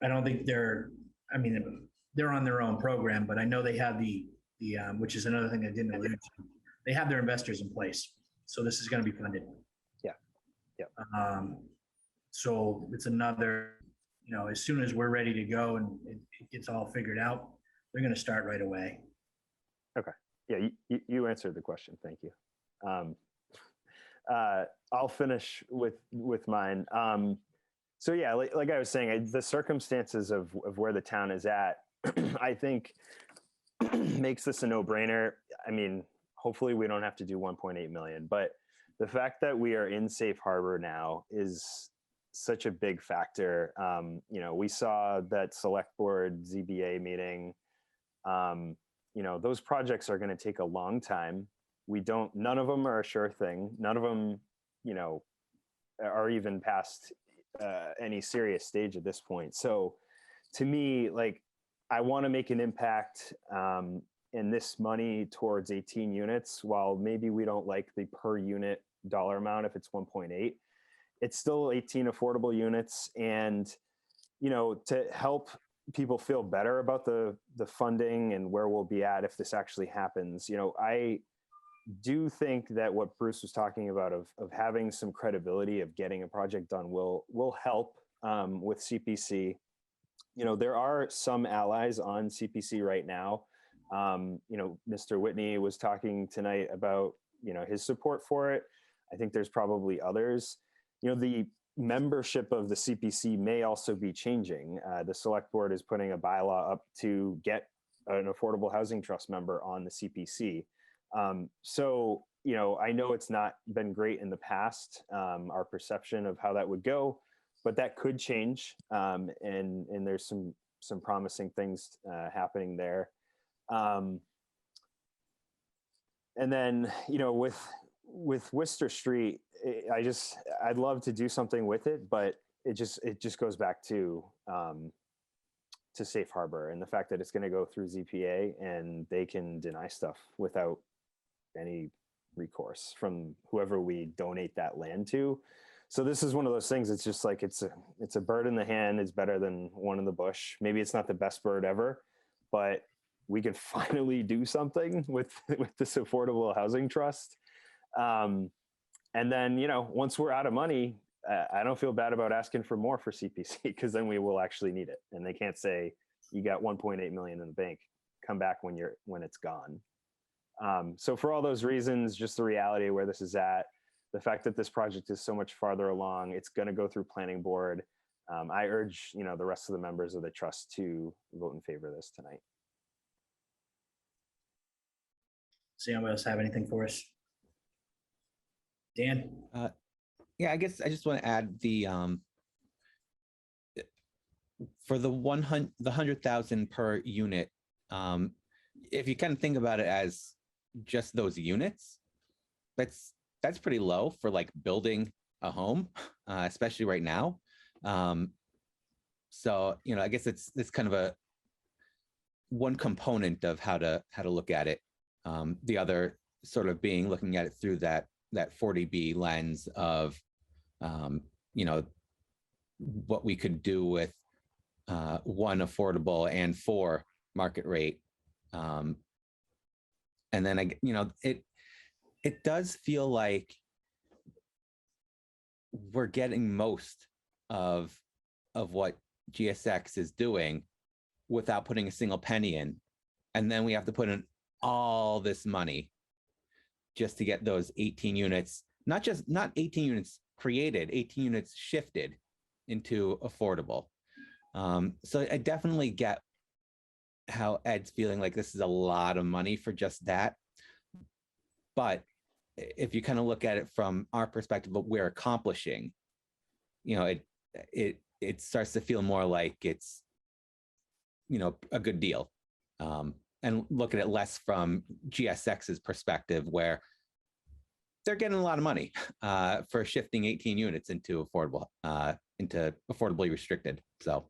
I don't think they're on their own program, but I know they have the which is another thing I didn't allude to. They have their investors in place. So this is going to be funded. Yeah. Yeah. So it's another, as soon as we're ready to go and it gets all figured out, they're going to start right away. Okay. Yeah, you answered the question. Thank you. I'll finish with mine. So yeah, like I was saying, the circumstances of where the town is at, I think makes this a no-brainer. I mean, hopefully we don't have to do 1.8 million, but the fact that we are in safe harbor now is such a big factor. We saw that select board ZBA meeting. Those projects are going to take a long time. None of them are a sure thing. None of them, are even past any serious stage at this point. So to me, I want to make an impact in this money towards 18 units. While maybe we don't like the per unit dollar amount, if it's 1.8, it's still 18 affordable units. And, to help people feel better about the funding and where we'll be at if this actually happens, I do think that what Bruce was talking about of having some credibility of getting a project done will help with CPC. There are some allies on CPC right now. Mr. Whitney was talking tonight about, his support for it. I think there's probably others. The membership of the CPC may also be changing. The select board is putting a bylaw up to get an affordable housing trust member on the CPC. So, I know it's not been great in the past, our perception of how that would go, but that could change. And there's some promising things happening there. And then, with Worcester Street, I'd love to do something with it, but it just goes back to safe harbor and the fact that it's going to go through ZPA and they can deny stuff without any recourse from whoever we donate that land to. So this is one of those things. It's just like, it's a bird in the hand. It's better than one in the bush. Maybe it's not the best bird ever, but we could finally do something with this affordable housing trust. And then, once we're out of money, I don't feel bad about asking for more for CPC because then we will actually need it. And they can't say, you got 1.8 million in the bank, come back when it's gone. So for all those reasons, just the reality of where this is at, the fact that this project is so much farther along, it's going to go through planning board. I urge, the rest of the members of the trust to vote in favor of this tonight. Does anyone else have anything for us? Dan? Yeah, I guess I just want to add the for the 100,000 per unit. If you kind of think about it as just those units, that's pretty low for like building a home, especially right now. So I guess it's kind of a one component of how to look at it. The other sort of being looking at it through that 40B lens of what we could do with one, affordable, and 4, market rate. And then it does feel like we're getting most of what GSX is doing without putting a single penny in. And then we have to put in all this money just to get those 18 units, not 18 units created, 18 units shifted into affordable. So I definitely get how Ed's feeling like this is a lot of money for just that. But if you kind of look at it from our perspective, what we're accomplishing, it starts to feel more like it's, a good deal. And look at it less from GSX's perspective, where they're getting a lot of money for shifting 18 units into affordably restricted. So.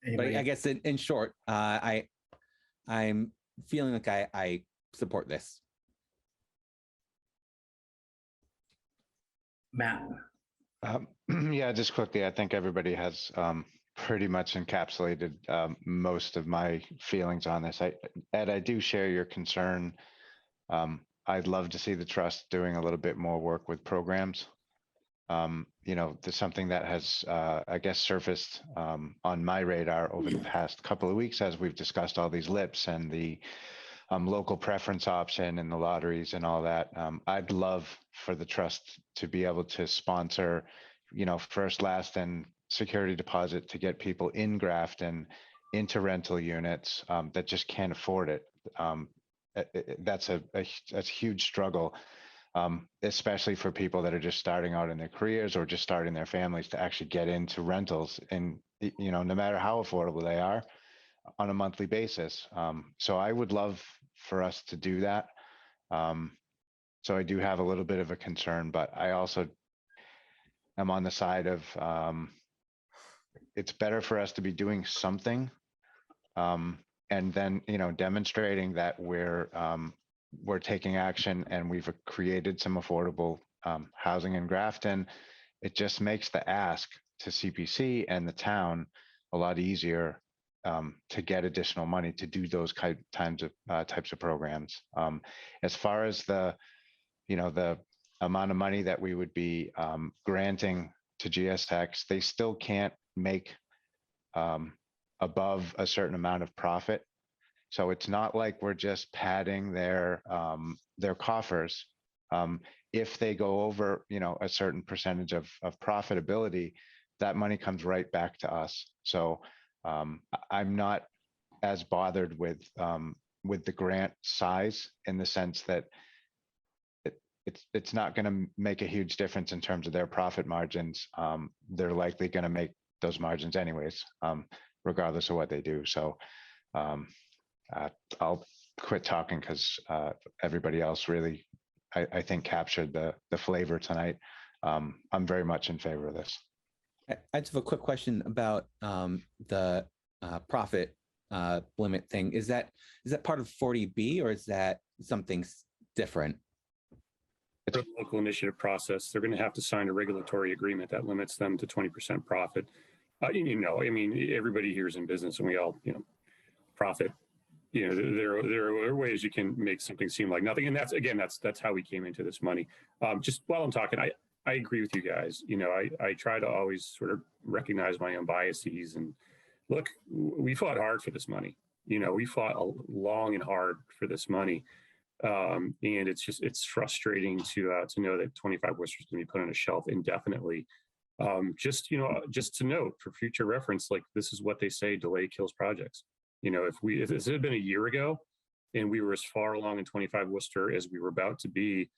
Anybody? But I guess in short, I'm feeling like I support this. Matt? Yeah, just quickly, I think everybody has pretty much encapsulated most of my feelings on this. Ed, I do share your concern. I'd love to see the trust doing a little bit more work with programs. There's something that has, I guess, surfaced on my radar over the past couple of weeks as we've discussed all these LIPs and the local preference option and the lotteries and all that. I'd love for the trust to be able to sponsor, first, last, and security deposit to get people in Grafton into rental units that just can't afford it. That's a huge struggle. Especially for people that are just starting out in their careers or just starting their families to actually get into rentals, and no matter how affordable they are on a monthly basis. So I would love for us to do that. So I do have a little bit of a concern, but I also am on the side of it's better for us to be doing something and then demonstrating that we're taking action and we've created some affordable housing in Grafton. It just makes the ask to CPC and the town a lot easier to get additional money to do those types of programs. As far as the amount of money that we would be granting to GSX, they still can't make above a certain amount of profit So it's not like we're just padding their coffers. If they go over, a certain percentage of profitability, that money comes right back to us. So I'm not as bothered with the grant size, in the sense that it's not going to make a huge difference in terms of their profit margins. They're likely going to make those margins anyways, regardless of what they do. So I'll quit talking, because everybody else really, I think, captured the flavor tonight. I'm very much in favor of this. I just have a quick question about the profit limit thing. Is that part of 40B, or is that something different? It's a local initiative process. They're going to have to sign a regulatory agreement that limits them to 20% profit. Everybody here is in business, and we all, profit. There are ways you can make something seem like nothing, and that's how we came into this money. Just while I'm talking, I agree with you guys. I try to always sort of recognize my own biases, and look, we fought hard for this money. We fought long and hard for this money. And it's frustrating to know that 25 Worcester is going to be put on a shelf indefinitely. Just to note for future reference, like, this is what they say: delay kills projects. If this had been a year ago and we were as far along in 25 Worcester as we were about to be,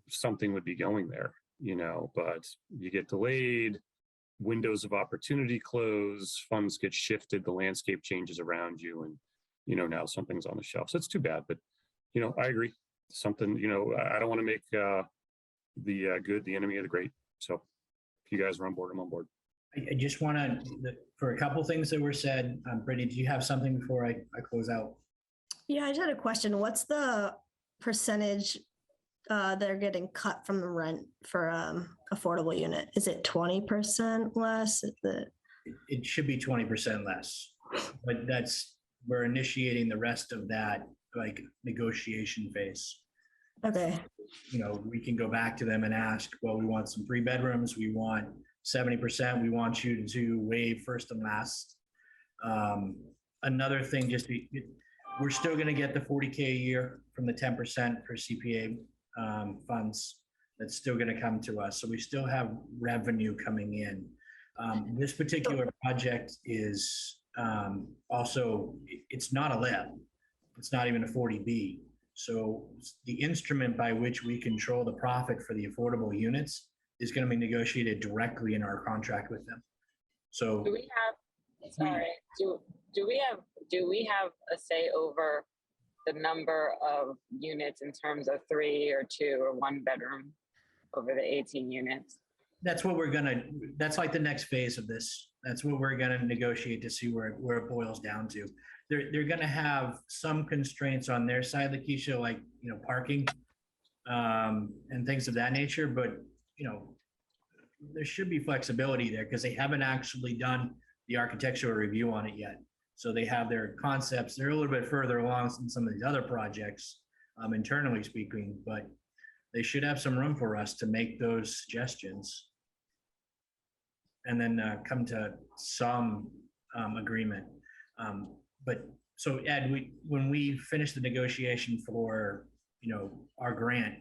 something would be going there, but you get delayed, windows of opportunity close, funds get shifted, the landscape changes around you, and now something's on the shelf. So it's too bad, but I agree. Something, I don't want to make the good the enemy of the great. So if you guys are on board, I'm on board. I just want to, for a couple things that were said, Brittany, do you have something before I close out? Yeah, I just had a question. What's the percentage they're getting cut from the rent for affordable unit? Is it 20% less? It should be 20% less, but we're initiating the rest of that, like, negotiation phase. Okay. We can go back to them and ask, well, we want some 3 bedrooms. We want 70%. We want you to waive first and last. Another thing, we're still going to get the $40K a year from the 10% for CPA funds. That's still going to come to us. So we still have revenue coming in. This particular project is also, it's not a LIP. It's not even a 40B. So the instrument by which we control the profit for the affordable units is going to be negotiated directly in our contract with them. So do we have a say over the number of units in terms of 3 or 2 or 1 bedroom over the 18 units? that's like the next phase of this. That's what we're gonna negotiate to see where it boils down to. They're gonna have some constraints on their side, Lakeisha, like, parking and things of that nature, but there should be flexibility there because they haven't actually done the architectural review on it yet. So they have their concepts. They're a little bit further along than some of these other projects, internally speaking, but they should have some room for us to make those suggestions and then come to some agreement. But so Ed, when we finish the negotiation for, our grant,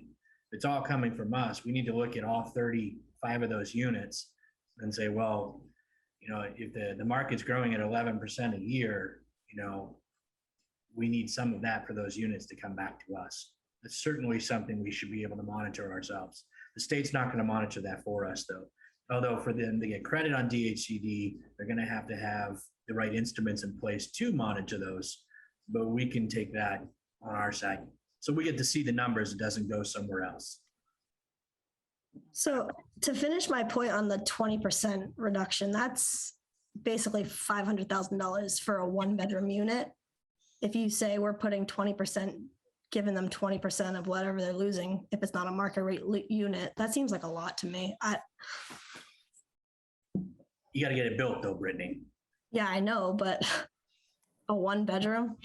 it's all coming from us. We need to look at all 35 of those units and say, well, if the market's growing at 11% a year, we need some of that for those units to come back to us. That's certainly something we should be able to monitor ourselves. The state's not going to monitor that for us, though. Although for them to get credit on DHCD, they're going to have the right instruments in place to monitor those, but we can take that on our side. So we get to see the numbers. It doesn't go somewhere else. So to finish my point on the 20% reduction, that's basically $500,000 for a 1-bedroom unit. If you say we're putting 20%, giving them 20% of whatever they're losing, if it's not a market rate unit, that seems like a lot to me. You got to get it built though, Brittany. Yeah, I know, but a 1-bedroom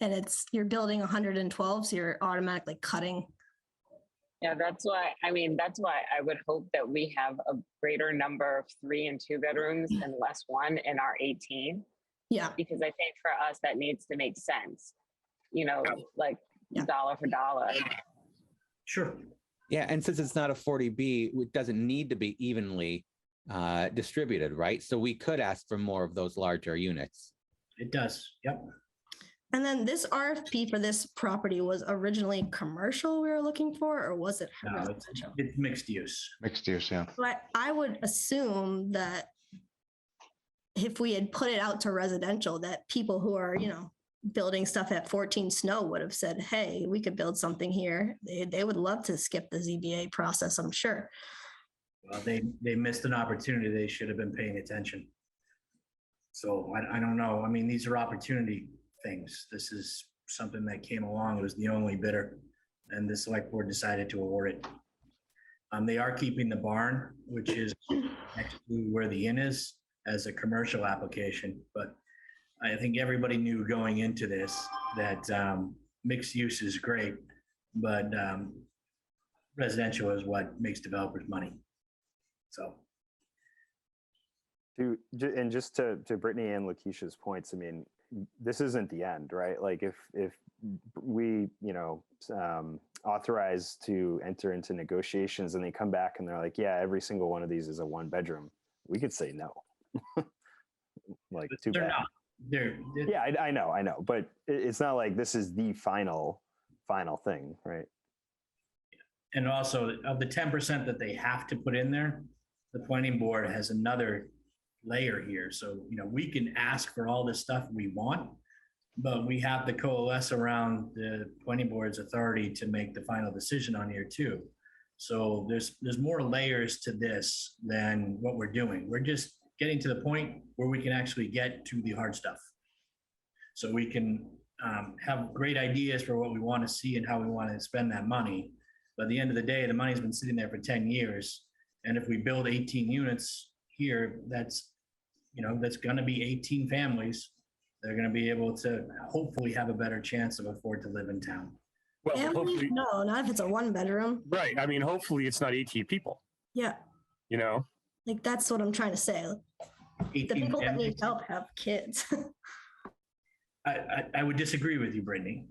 and you're building 112, so you're automatically cutting. Yeah, that's why I would hope that we have a greater number of 3 and 2 bedrooms and less 1 in our 18. Yeah. because I think for us, that needs to make sense, like Yeah. dollar for dollar. Sure. Yeah, and since it's not a 40B, it doesn't need to be evenly distributed, right? So we could ask for more of those larger units. It does. Yep. And then this RFP for this property was originally commercial we were looking for, or was it No, residential? it's mixed use. Mixed use, yeah. But I would assume that if we had put it out to residential, that people who are, building stuff at 14 Snow would have said, hey, we could build something here. They would love to skip the ZBA process, I'm sure. Well, they missed an opportunity. They should have been paying attention. So I don't know. I mean, these are opportunity things. This is something that came along. It was the only bidder, and the select board decided to award it. They are keeping the barn, which is next to where the inn is, as a commercial application. But I think everybody knew going into this that mixed use is great, but residential is what makes developers money. So. And just to Brittany and Lakeisha's points, I mean, this isn't the end, right? Like if we, authorize to enter into negotiations and they come back and they're like, yeah, every single one of these is a 1-bedroom, we could say no. Like, too They're bad. not. Yeah, I know, but it's not like this is the final thing, right? And also, of the 10% that they have to put in there, the planning board has another layer here. So, we can ask for all this stuff we want, but we have to coalesce around the planning board's authority to make the final decision on here too. So there's more layers to this than what we're doing. We're just getting to the point where we can actually get to the hard stuff. So we can have great ideas for what we want to see and how we want to spend that money. But at the end of the day, the money's been sitting there for 10 years. And if we build 18 units here, that's going to be 18 families. They're going to be able to hopefully have a better chance of afford to live in town. Well, Families? hopefully, No, not if it's a 1-bedroom. right. I mean, hopefully it's not 18 people, Yeah, like that's what I'm trying to say. The 18 people that families. need help have kids. I would disagree with you, Brittany.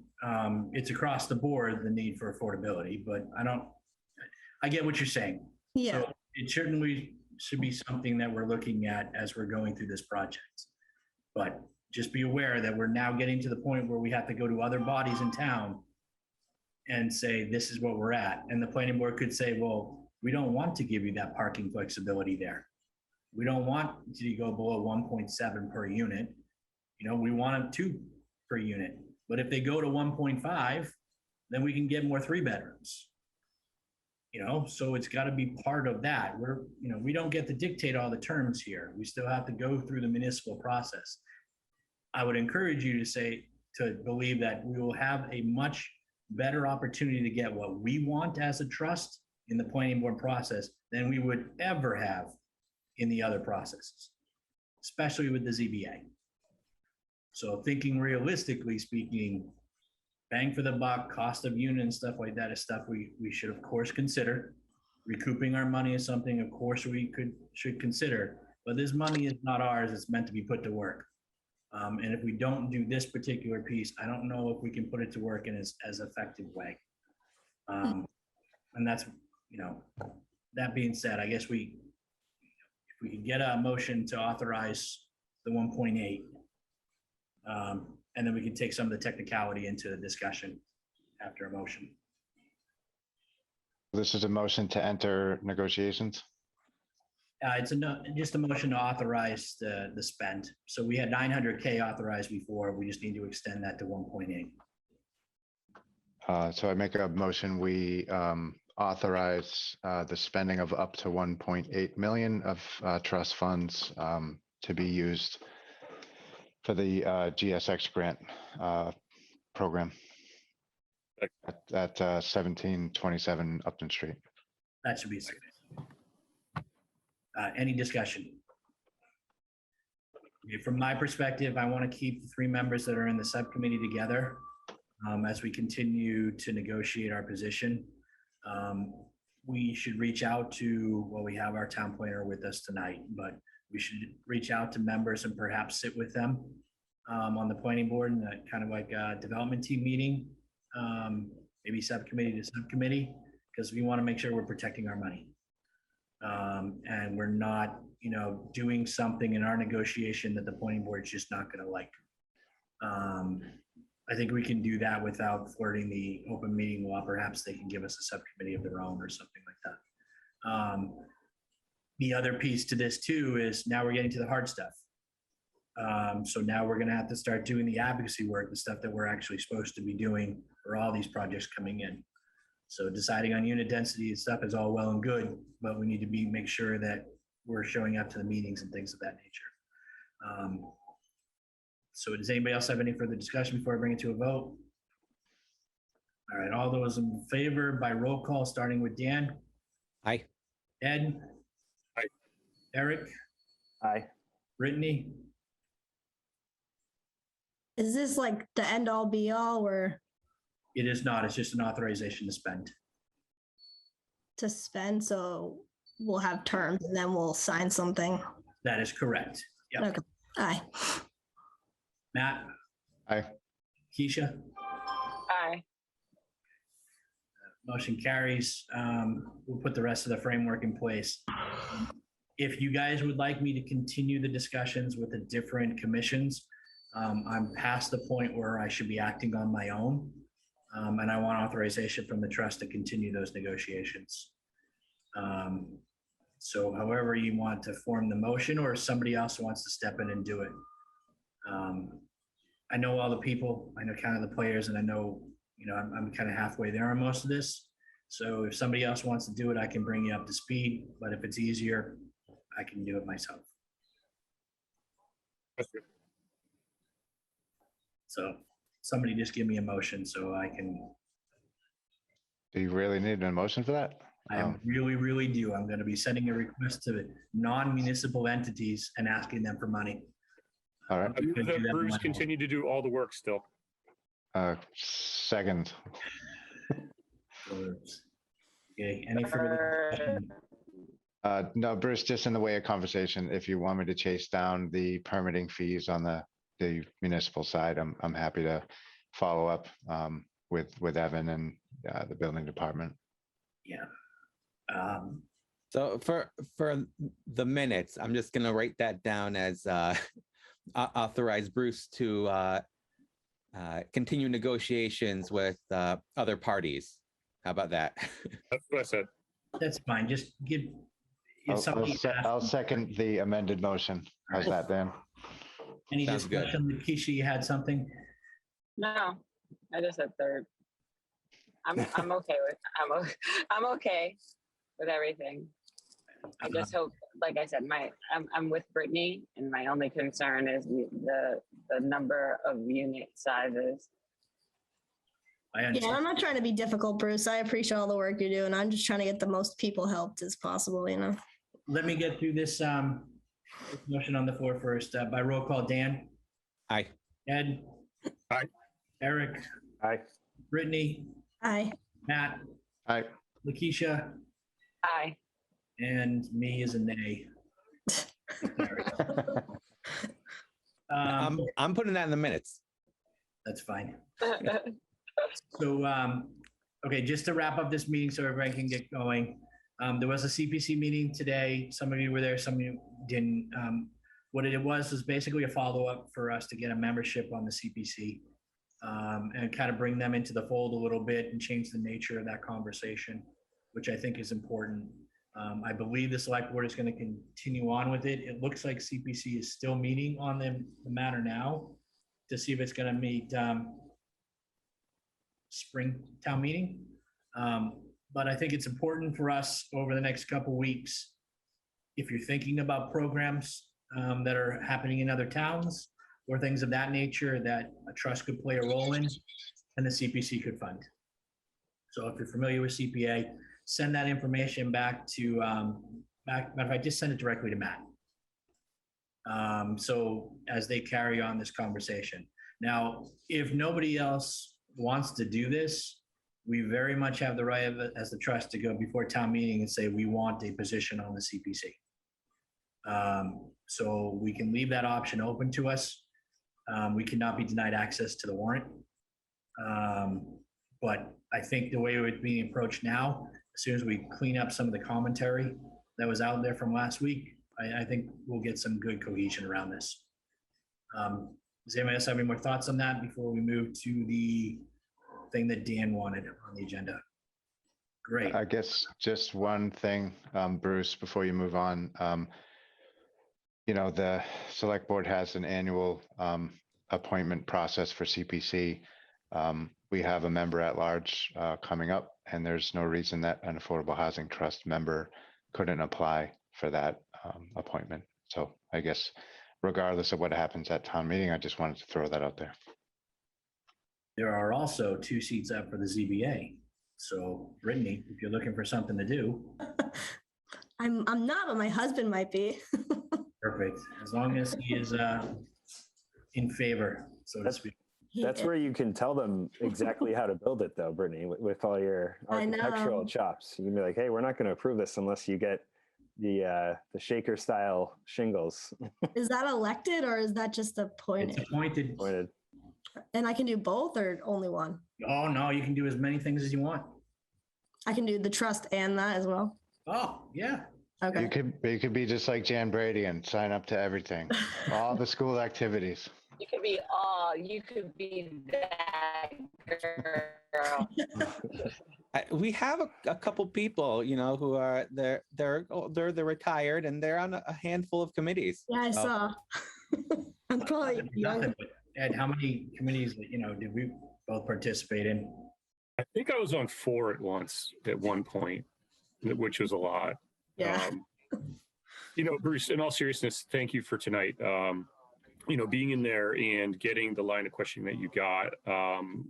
It's across the board, the need for affordability, but I get what you're saying. Yeah. So it certainly should be something that we're looking at as we're going through this project. But just be aware that we're now getting to the point where we have to go to other bodies in town and say, this is what we're at. And the planning board could say, well, we don't want to give you that parking flexibility there. We don't want to go below 1.7 per unit. We want them 2 per unit. But if they go to 1.5, then we can get more 3-bedrooms. So it's got to be part of that. We don't get to dictate all the terms here. We still have to go through the municipal process. I would encourage you to believe that we will have a much better opportunity to get what we want as a trust in the planning board process than we would ever have in the other processes, especially with the ZBA. So thinking realistically speaking, bang for the buck, cost of unit and stuff like that is stuff we should of course consider. Recouping our money is something of course we should consider, but this money is not ours. It's meant to be put to work. And if we don't do this particular piece, I don't know if we can put it to work in as effective way. And that's, that being said, I guess if we can get a motion to authorize the 1.8, and then we can take some of the technicality into the discussion after a motion. This is a motion to enter negotiations. It's just a motion to authorize the spend. So we had 900K authorized before. We just need to extend that to 1.8. So I make a motion, we authorize the spending of up to 1.8 million of trust funds to be used for the GSX grant program at 1727 Upton Street. That should be sufficient. Any discussion? From my perspective, I want to keep the 3 members that are in the subcommittee together as we continue to negotiate our position. We should reach out to, well, we have our town planner with us tonight, but we should reach out to members and perhaps sit with them on the planning board and kind of like a development team meeting, maybe subcommittee to subcommittee, because we want to make sure we're protecting our money. And we're not, doing something in our negotiation that the planning board is just not going to like. I think we can do that without flirting the open meeting law. Perhaps they can give us a subcommittee of their own or something like that. The other piece to this too is now we're getting to the hard stuff. So now we're going to have to start doing the advocacy work, the stuff that we're actually supposed to be doing for all these projects coming in. So deciding on unit density and stuff is all well and good, but we need to make sure that we're showing up to the meetings and things of that nature. So does anybody else have any further discussion before I bring it to a vote? All right, all those in favor by roll call, starting with Dan. Aye. Ed. Aye. Eric. Aye. Brittany. Is this like the end all be all or It is not, it's just an authorization to spend. to spend? So we'll have terms and then we'll sign something. That is correct. Yep. Okay. Aye. Matt. Aye. Keisha. Aye. Motion carries. We'll put the rest of the framework in place. If you guys would like me to continue the discussions with the different commissions, I'm past the point where I should be acting on my own. And I want authorization from the trust to continue those negotiations. So however you want to form the motion, or if somebody else wants to step in and do it. I know all the people, I know kind of the players, and I know, I'm kind of halfway there on most of this. So if somebody else wants to do it, I can bring you up to speed, but if it's easier, I can do it myself. So somebody just give me a motion so I can, Do you really need an motion for that? I really, really do. I'm going to be sending a request to non-municipal entities and asking them for money. All right. I move that Bruce continue to do all the work still. Second. Okay, any further discussion? No, Bruce, just in the way of conversation, if you want me to chase down the permitting fees on the municipal side, I'm happy to follow up with Evan and the building department. Yeah. So for the minutes, I'm just gonna write that down as authorize Bruce to continue negotiations with other parties. How about that? That's what I said. That's fine. Just give. If somebody I'll second the amended motion. How's that, Dan? Any Sounds good. discussion? Keisha, you had something? No, I just said third. I'm okay with I'm okay with everything. I just hope, like I said, I'm with Brittany, and my only concern is the number of unit sizes. I Yeah, understand. I'm not trying to be difficult, Bruce. I appreciate all the work you're doing. I'm just trying to get the most people helped as possible, Let me get through this motion on the floor first. By roll call, Dan. Aye. Ed. Aye. Eric. Aye. Brittany. Aye. Matt. Aye. Lakeisha. Aye. And me is a nay. I'm putting that in the minutes. That's fine. So, okay, just to wrap up this meeting so everybody can get going. There was a CPC meeting today. Some of you were there, some of you didn't. What it was basically a follow-up for us to get a membership on the CPC and kind of bring them into the fold a little bit and change the nature of that conversation, which I think is important. I believe the select board is going to continue on with it. It looks like CPC is still meeting on the matter now to see if it's going to meet spring town meeting. But I think it's important for us over the next couple weeks, if you're thinking about programs that are happening in other towns or things of that nature that a trust could play a role in and the CPC could fund. So if you're familiar with CPA, send that information back to, matter of fact, just send it directly to Matt. So as they carry on this conversation. Now, if nobody else wants to do this, we very much have the right as the trust to go before town meeting and say, we want a position on the CPC. So we can leave that option open to us. We cannot be denied access to the warrant. But I think the way it would be approached now, as soon as we clean up some of the commentary that was out there from last week, I think we'll get some good cohesion around this. Does anybody else have any more thoughts on that before we move to the thing that Dan wanted on the agenda? Great. I guess just one thing, Bruce, before you move on. The select board has an annual appointment process for CPC. We have a member at large coming up, and there's no reason that an Affordable Housing Trust member couldn't apply for that appointment. So I guess regardless of what happens at town meeting, I just wanted to throw that out there. There are also 2 seats up for the ZBA. So Brittany, if you're looking for something to do, I'm not, but my husband might be. perfect. As long as he is in favor, so to speak. That's where you can tell them exactly how to build it, though, Brittany, with all your I architectural know. chops. You can be like, "Hey, we're not going to approve this unless you get the shaker style shingles." Is that elected or is that just It's appointed? appointed. Pointed. And I can do both or only one? Oh, no, you can do as many things as you want. I can do the trust and that as well. Oh, yeah. Okay. You could be just like Jan Brady and sign up to everything, all the school activities. You could be that girl. We have a couple people, who are they're older, they're retired, and they're on a handful of committees. Yeah, I So, saw. I'm probably young. Nothing, but Ed, how many committees, did we both participate in? I think I was on 4 at one point, which was a lot. Yeah. Bruce, in all seriousness, thank you for tonight. Being in there and getting the line of questioning that you got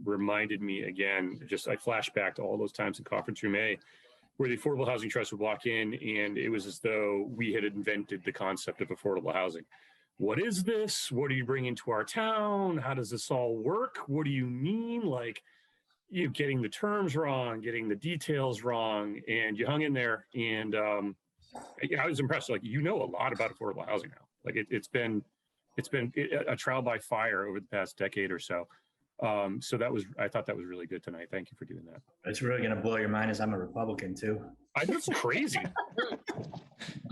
reminded me again, I flashed back to all those times in conference room A where the Affordable Housing Trust would walk in and it was as though we had invented the concept of affordable housing. What is this? What are you bringing to our town? How does this all work? What do you mean? Like, you getting the terms wrong, getting the details wrong, and you hung in there. And I was impressed. Like, a lot about affordable housing now. Like, it's been a trial by fire over the past decade or so. So I thought that was really good tonight. Thank you for doing that. It's really going to blow your mind as I'm a Republican too. That's crazy.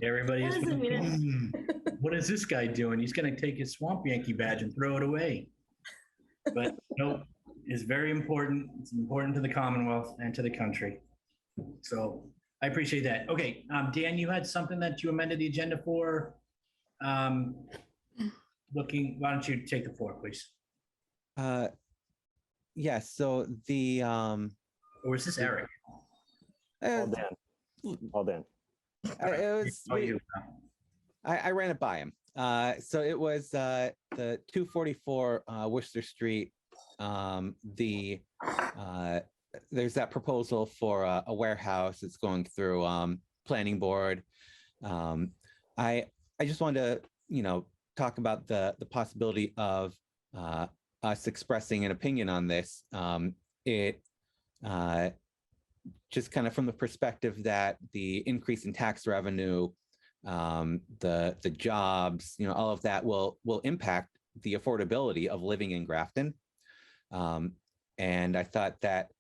Everybody is, Doesn't mean what is this guy doing? He's going to take his Swamp Yankee badge and throw it away. But no, it's very important. It's important to the Commonwealth and to the country. So I appreciate that. Okay, Dan, you had something that you amended the agenda for. Why don't you take the floor, please? Yes. So the Or is this Eric? All Dan. it was. Oh, you. I ran it by him. So it was the 244 Worcester Street. There's that proposal for a warehouse. It's going through planning board. I just wanted to talk about the possibility of us expressing an opinion on this. It just kind of from the perspective that the increase in tax revenue, the jobs, all of that will impact the affordability of living in Grafton. And I thought that,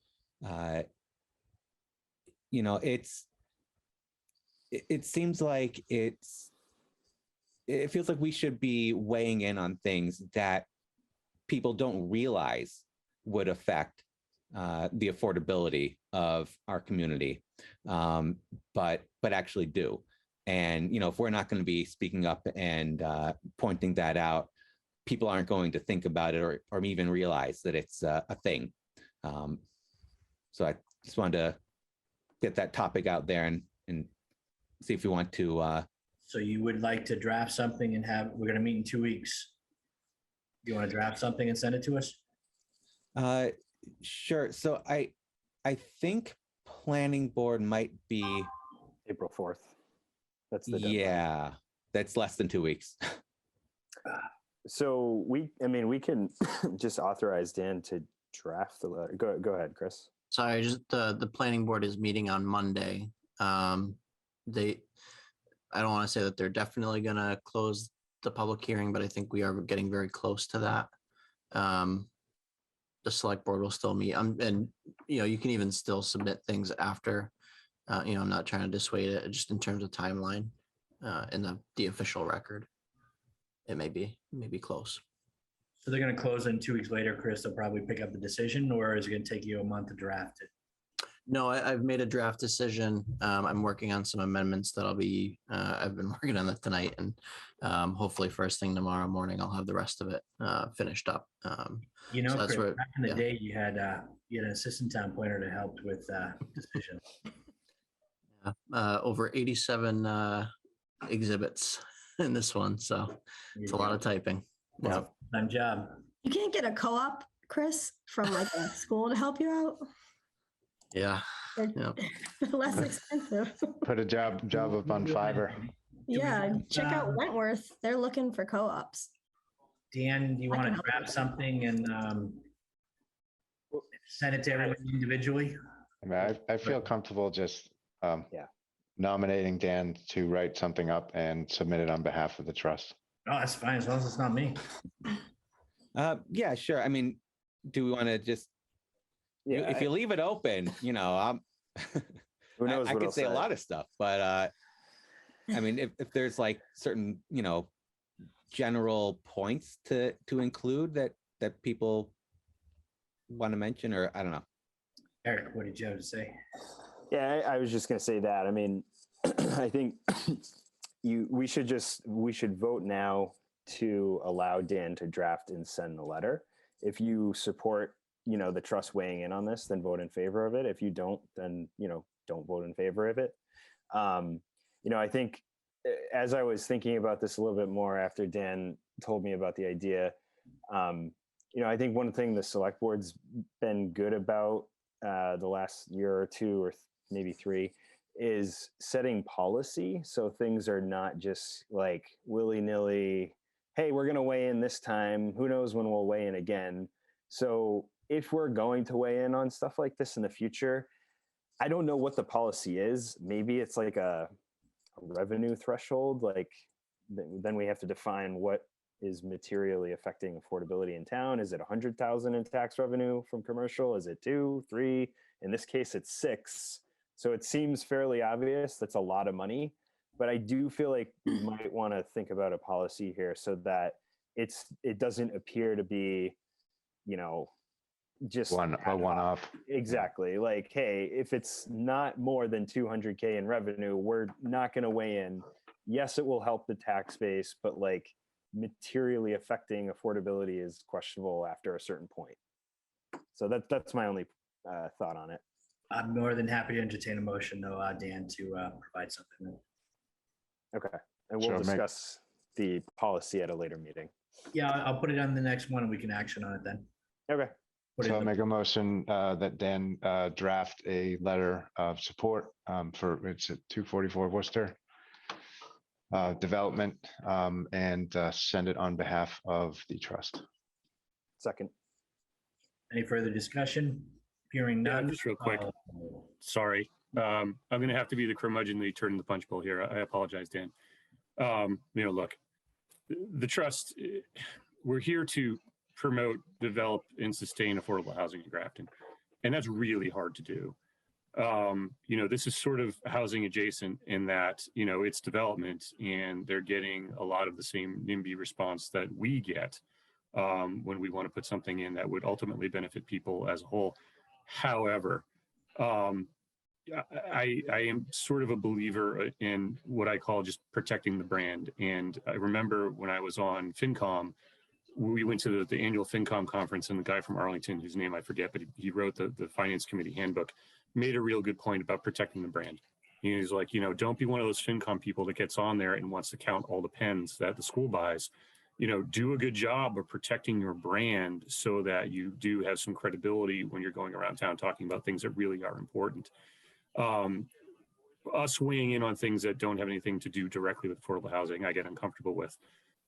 it seems like it feels like we should be weighing in on things that people don't realize would affect the affordability of our community, but actually do. And, if we're not going to be speaking up and pointing that out, people aren't going to think about it or even realize that it's a thing. So I just wanted to get that topic out there and see if you want to. So you would like to draft something and we're going to meet in 2 weeks. You want to draft something and send it to us? Sure. So I think planning board might be April 4th. That's the deadline. Yeah, that's less than 2 weeks. So we can just authorize Dan to draft the letter. Go ahead, Chris. Sorry, just the planning board is meeting on Monday. I don't want to say that they're definitely going to close the public hearing, but I think we are getting very close to that. The select board will still meet, and you can even still submit things after. I'm not trying to dissuade it, just in terms of timeline, in the official record. It may be close. So they're gonna close in 2 weeks later, Chris, they'll probably pick up the decision, or is it gonna take you a month to draft it? No, I've made a draft decision. I'm working on some amendments that I've been working on that tonight, and hopefully first thing tomorrow morning, I'll have the rest of it finished up. So that's Chris, where- back in the yeah. day, you had an assistant town planner that helped with decisions. Over 87 exhibits in this one, so it's a lot of typing. Yeah. Time job. You can't get a co-op, Chris, from like a school to help you out? Yeah. They're Yeah. less expensive. Put a job up on Fiverr. Yeah, check out Wentworth. They're looking for co-ops. Dan, do you I want can to help grab with that. something and send it to everyone individually? I mean, I feel comfortable just Yeah. nominating Dan to write something up and submit it on behalf of the trust. Oh, that's fine, as long as it's not me. Yeah, sure. I mean, do we want to just, Yeah. if you leave it open, I'm, Who knows I what could he'll say a lot of stuff, but I mean, if there's like certain, general points to include that people want to mention, or I don't know. Eric, what did you have to say? Yeah, I was just going to say that. I mean, I think we should vote now to allow Dan to draft and send the letter. If you support, the trust weighing in on this, then vote in favor of it. If you don't, then, don't vote in favor of it. I think as I was thinking about this a little bit more after Dan told me about the idea, I think one thing the select board's been good about the last year or two or maybe 3 is setting policy. So things are not just like willy-nilly, hey, we're going to weigh in this time. Who knows when we'll weigh in again? So if we're going to weigh in on stuff like this in the future, I don't know what the policy is. Maybe it's like a revenue threshold. Like then we have to define what is materially affecting affordability in town. Is it 100,000 in tax revenue from commercial? Is it 2, 3? In this case, it's 6. So it seems fairly obvious. That's a lot of money, but I do feel like we might want to think about a policy here so that it doesn't appear to be, just A one-off. Exactly. Like, hey, if it's not more than 200K in revenue, we're not going to weigh in. Yes, it will help the tax base, but like materially affecting affordability is questionable after a certain point. So that's my only thought on it. I'm more than happy to entertain a motion, though, Dan, to provide something. Okay. And we'll discuss the policy at a later meeting. Yeah, I'll put it on the next one and we can action on it then. Okay. So I'll make a motion that Dan draft a letter of support for, it's at 244 Worcester development, and send it on behalf of the trust. Second. Any further discussion? Hearing Yeah, none. just real quick. Sorry. I'm going to have to be the curmudgeonly turn the punch bowl here. I apologize, Dan. Look, the trust, we're here to promote, develop, and sustain affordable housing in Grafton. And that's really hard to do. This is sort of housing adjacent in that, it's development and they're getting a lot of the same NIMBY response that we get when we want to put something in that would ultimately benefit people as a whole. However, I am sort of a believer in what I call just protecting the brand. And I remember when I was on FinCom, we went to the annual FinCom conference, and the guy from Arlington, whose name I forget, but he wrote the Finance Committee handbook, made a real good point about protecting the brand. He's like, don't be one of those FinCom people that gets on there and wants to count all the pens that the school buys. Do a good job of protecting your brand so that you do have some credibility when you're going around town talking about things that really are important. Us weighing in on things that don't have anything to do directly with affordable housing, I get uncomfortable with.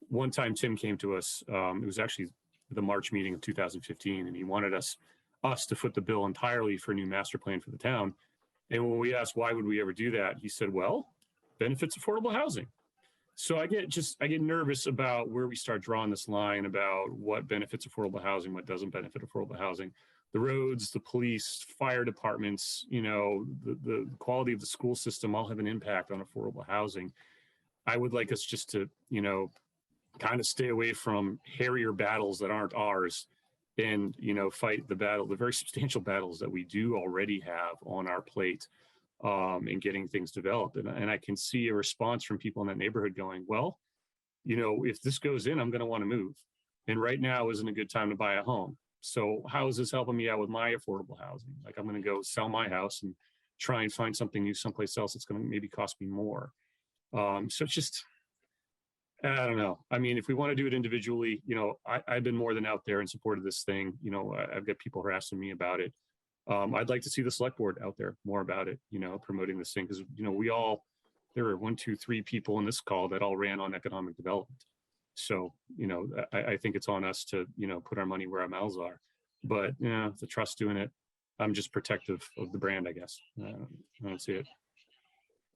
One time Tim came to us, it was actually the March meeting of 2015, and he wanted us to foot the bill entirely for a new master plan for the town. And when we asked why would we ever do that, he said, well, benefits affordable housing. So I get nervous about where we start drawing this line about what benefits affordable housing, what doesn't benefit affordable housing. The roads, the police, fire departments, the quality of the school system all have an impact on affordable housing. I would like us just to, kind of stay away from hairier battles that aren't ours and, fight the very substantial battles that we do already have on our plate. And getting things developed. And I can see a response from people in that neighborhood going, well, if this goes in, I'm going to want to move. And right now isn't a good time to buy a home. So how is this helping me out with my affordable housing? Like I'm going to go sell my house and try and find something new someplace else that's going to maybe cost me more. So it's just, I don't know. I mean, if we want to do it individually, I've been more than out there in support of this thing. I've got people harassing me about it. I'd like to see the select board out there more about it, promoting this thing because, there were 1, 2, 3 people in this call that all ran on economic development. So, I think it's on us to, put our money where our mouths are. But, the trust doing it, I'm just protective of the brand, I guess. I don't see it.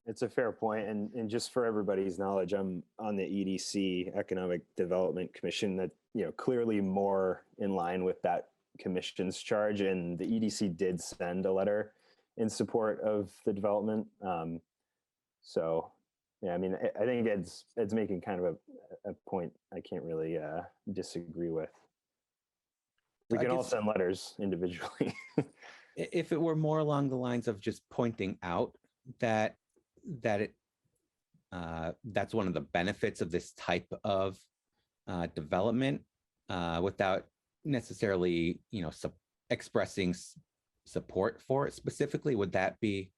It's a fair point. And just for everybody's knowledge, I'm on the EDC, Economic Development Commission, that, clearly more in line with that commission's charge, and the EDC did send a letter in support of the development. So yeah, I mean, I think it's making kind of a point I can't really disagree with. We can all send letters individually. If it were more along the lines of just pointing out that that's one of the benefits of this type of development, without necessarily, expressing support for it specifically, would that be,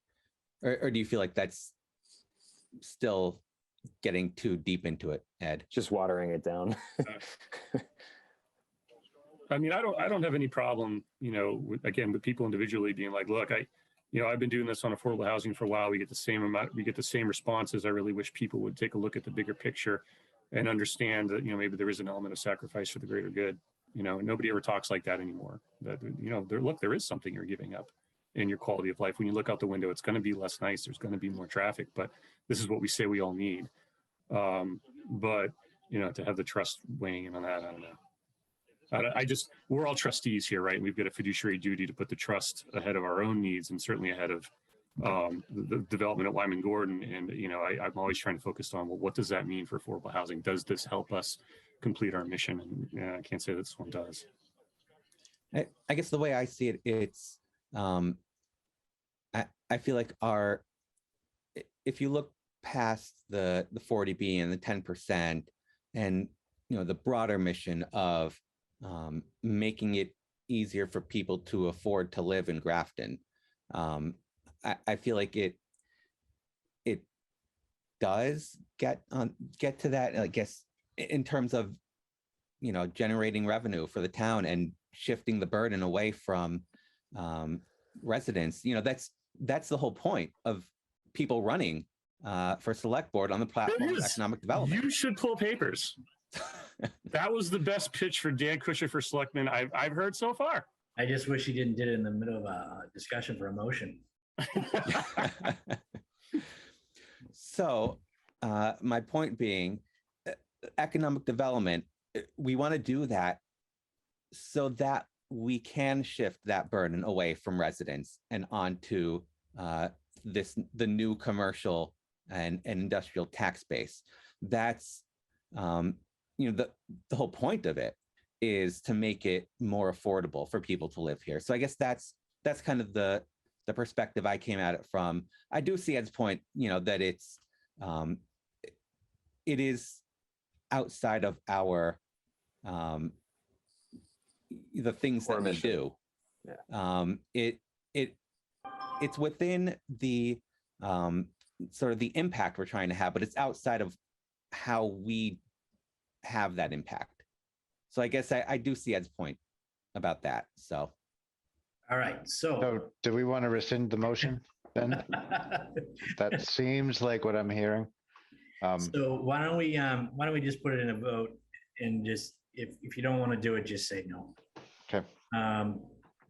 or do you feel like that's still getting too deep into it, Ed? Just watering it down. I mean, I don't have any problem, with people individually being like, look, I've been doing this on affordable housing for a while. We get the same responses. I really wish people would take a look at the bigger picture and understand that, maybe there is an element of sacrifice for the greater good. Nobody ever talks like that anymore. That, there is something you're giving up in your quality of life. When you look out the window, it's going to be less nice. There's going to be more traffic, but this is what we say we all need. But, to have the trust weighing in on that, I don't know. We're all trustees here, right? We've got a fiduciary duty to put the trust ahead of our own needs and certainly ahead of the development at Lyman Gordon. And, I'm always trying to focus on, well, what does that mean for affordable housing? Does this help us complete our mission? And I can't say this one does. I guess the way I see it, it's, I feel like if you look past the 40B and the 10% and, the broader mission of making it easier for people to afford to live in Grafton, I feel like it does get to that, I guess, in terms of, generating revenue for the town and shifting the burden away from residents. That's the whole point of people running for select board on the platform of economic development. You should pull papers. That was the best pitch for Dan Kusher for selectman I've heard so far. I just wish he didn't did it in the middle of a discussion for a motion. So my point being, economic development, we want to do that so that we can shift that burden away from residents and onto the new commercial and industrial tax base. That's the whole point of it is to make it more affordable for people to live here. So I guess that's kind of the perspective I came at it from. I do see Ed's point, that it is outside of our the things that we do. Yeah. It's within the sort of the impact we're trying to have, but it's outside of how we have that impact. So I guess I do see Ed's point about that. So. All right. So do we want to rescind the motion then? That seems like what I'm hearing. So why don't we just put it in a vote and just, if you don't want to do it, just say no. Okay.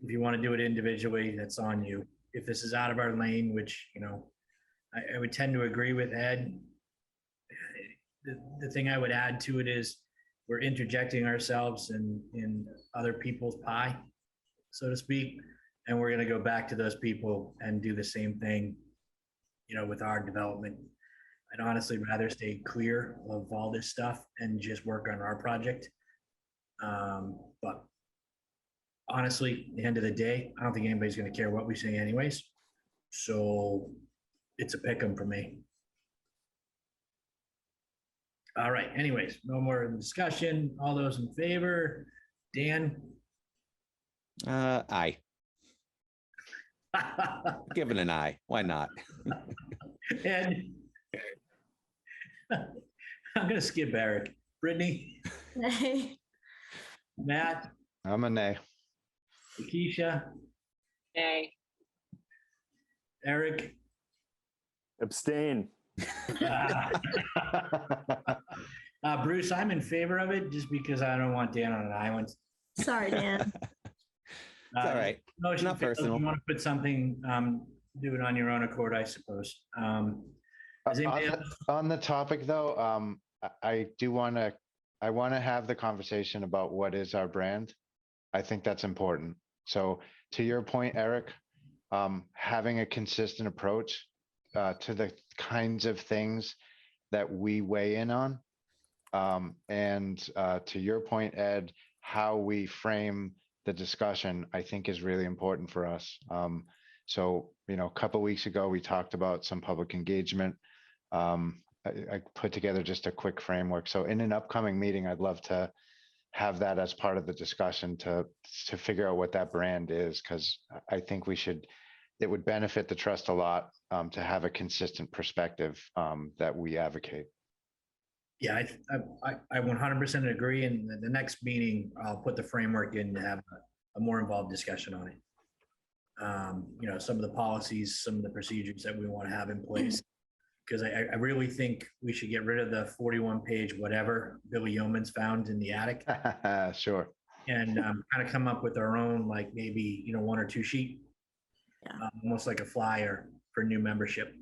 If you want to do it individually, that's on you. If this is out of our lane, which, I would tend to agree with Ed, the thing I would add to it is we're interjecting ourselves in other people's pie, so to speak. And we're going to go back to those people and do the same thing, with our development. I'd honestly rather stay clear of all this stuff and just work on our project. But honestly, at the end of the day, I don't think anybody's going to care what we say anyways. So it's a pick 'em for me. All right, anyways, no more discussion. All those in favor? Dan? Aye. Give it an eye. Why not? Ed? I'm gonna skip Eric. Brittany? Matt? I'm a nay. Keisha? Nay. Eric? Abstain. Bruce, I'm in favor of it just because I don't want Dan on an island. Sorry, Dan. It's all right. Motion Not fails. personal. You want to put something, do it on your own accord, I suppose. Is anybody else? On the topic though, I want to have the conversation about what is our brand. I think that's important. So to your point, Eric, having a consistent approach to the kinds of things that we weigh in on. And to your point, Ed, how we frame the discussion, I think is really important for us. So, a couple of weeks ago, we talked about some public engagement. I put together just a quick framework. So in an upcoming meeting, I'd love to have that as part of the discussion to figure out what that brand is, because I think it would benefit the trust a lot to have a consistent perspective that we advocate. Yeah, I 100% agree. And the next meeting, I'll put the framework in to have a more involved discussion on it. Some of the policies, some of the procedures that we want to have in place. Because I really think we should get rid of the 41-page whatever Billy Yeoman's found in the attic. Sure. And kind of come up with our own, like maybe, 1 or 2 sheet. Yeah. Almost like a flyer for new membership.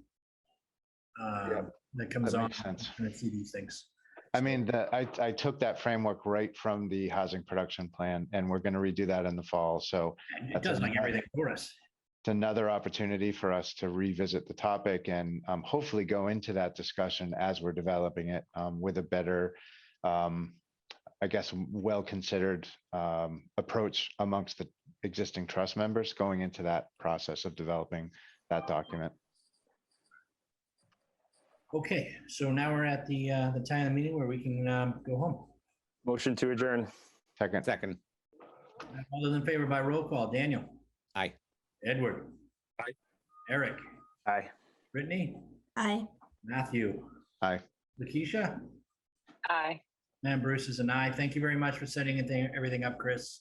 That comes That on makes sense. and see these things. I mean, I took that framework right from the housing production plan, and we're going to redo that in the fall. So It does like everything for us. it's another opportunity for us to revisit the topic and hopefully go into that discussion as we're developing it with a better, I guess, well-considered approach amongst the existing trust members going into that process of developing that document. Okay, so now we're at the time of the meeting where we can go home. Motion to adjourn. Second. All those in favor by roll call, Daniel, Aye. Edward. Aye. Eric, Aye. Brittany, Aye. Matthew. Aye. Lakeisha, Aye. and Bruce is an aye. Thank you very much for setting everything up, Chris.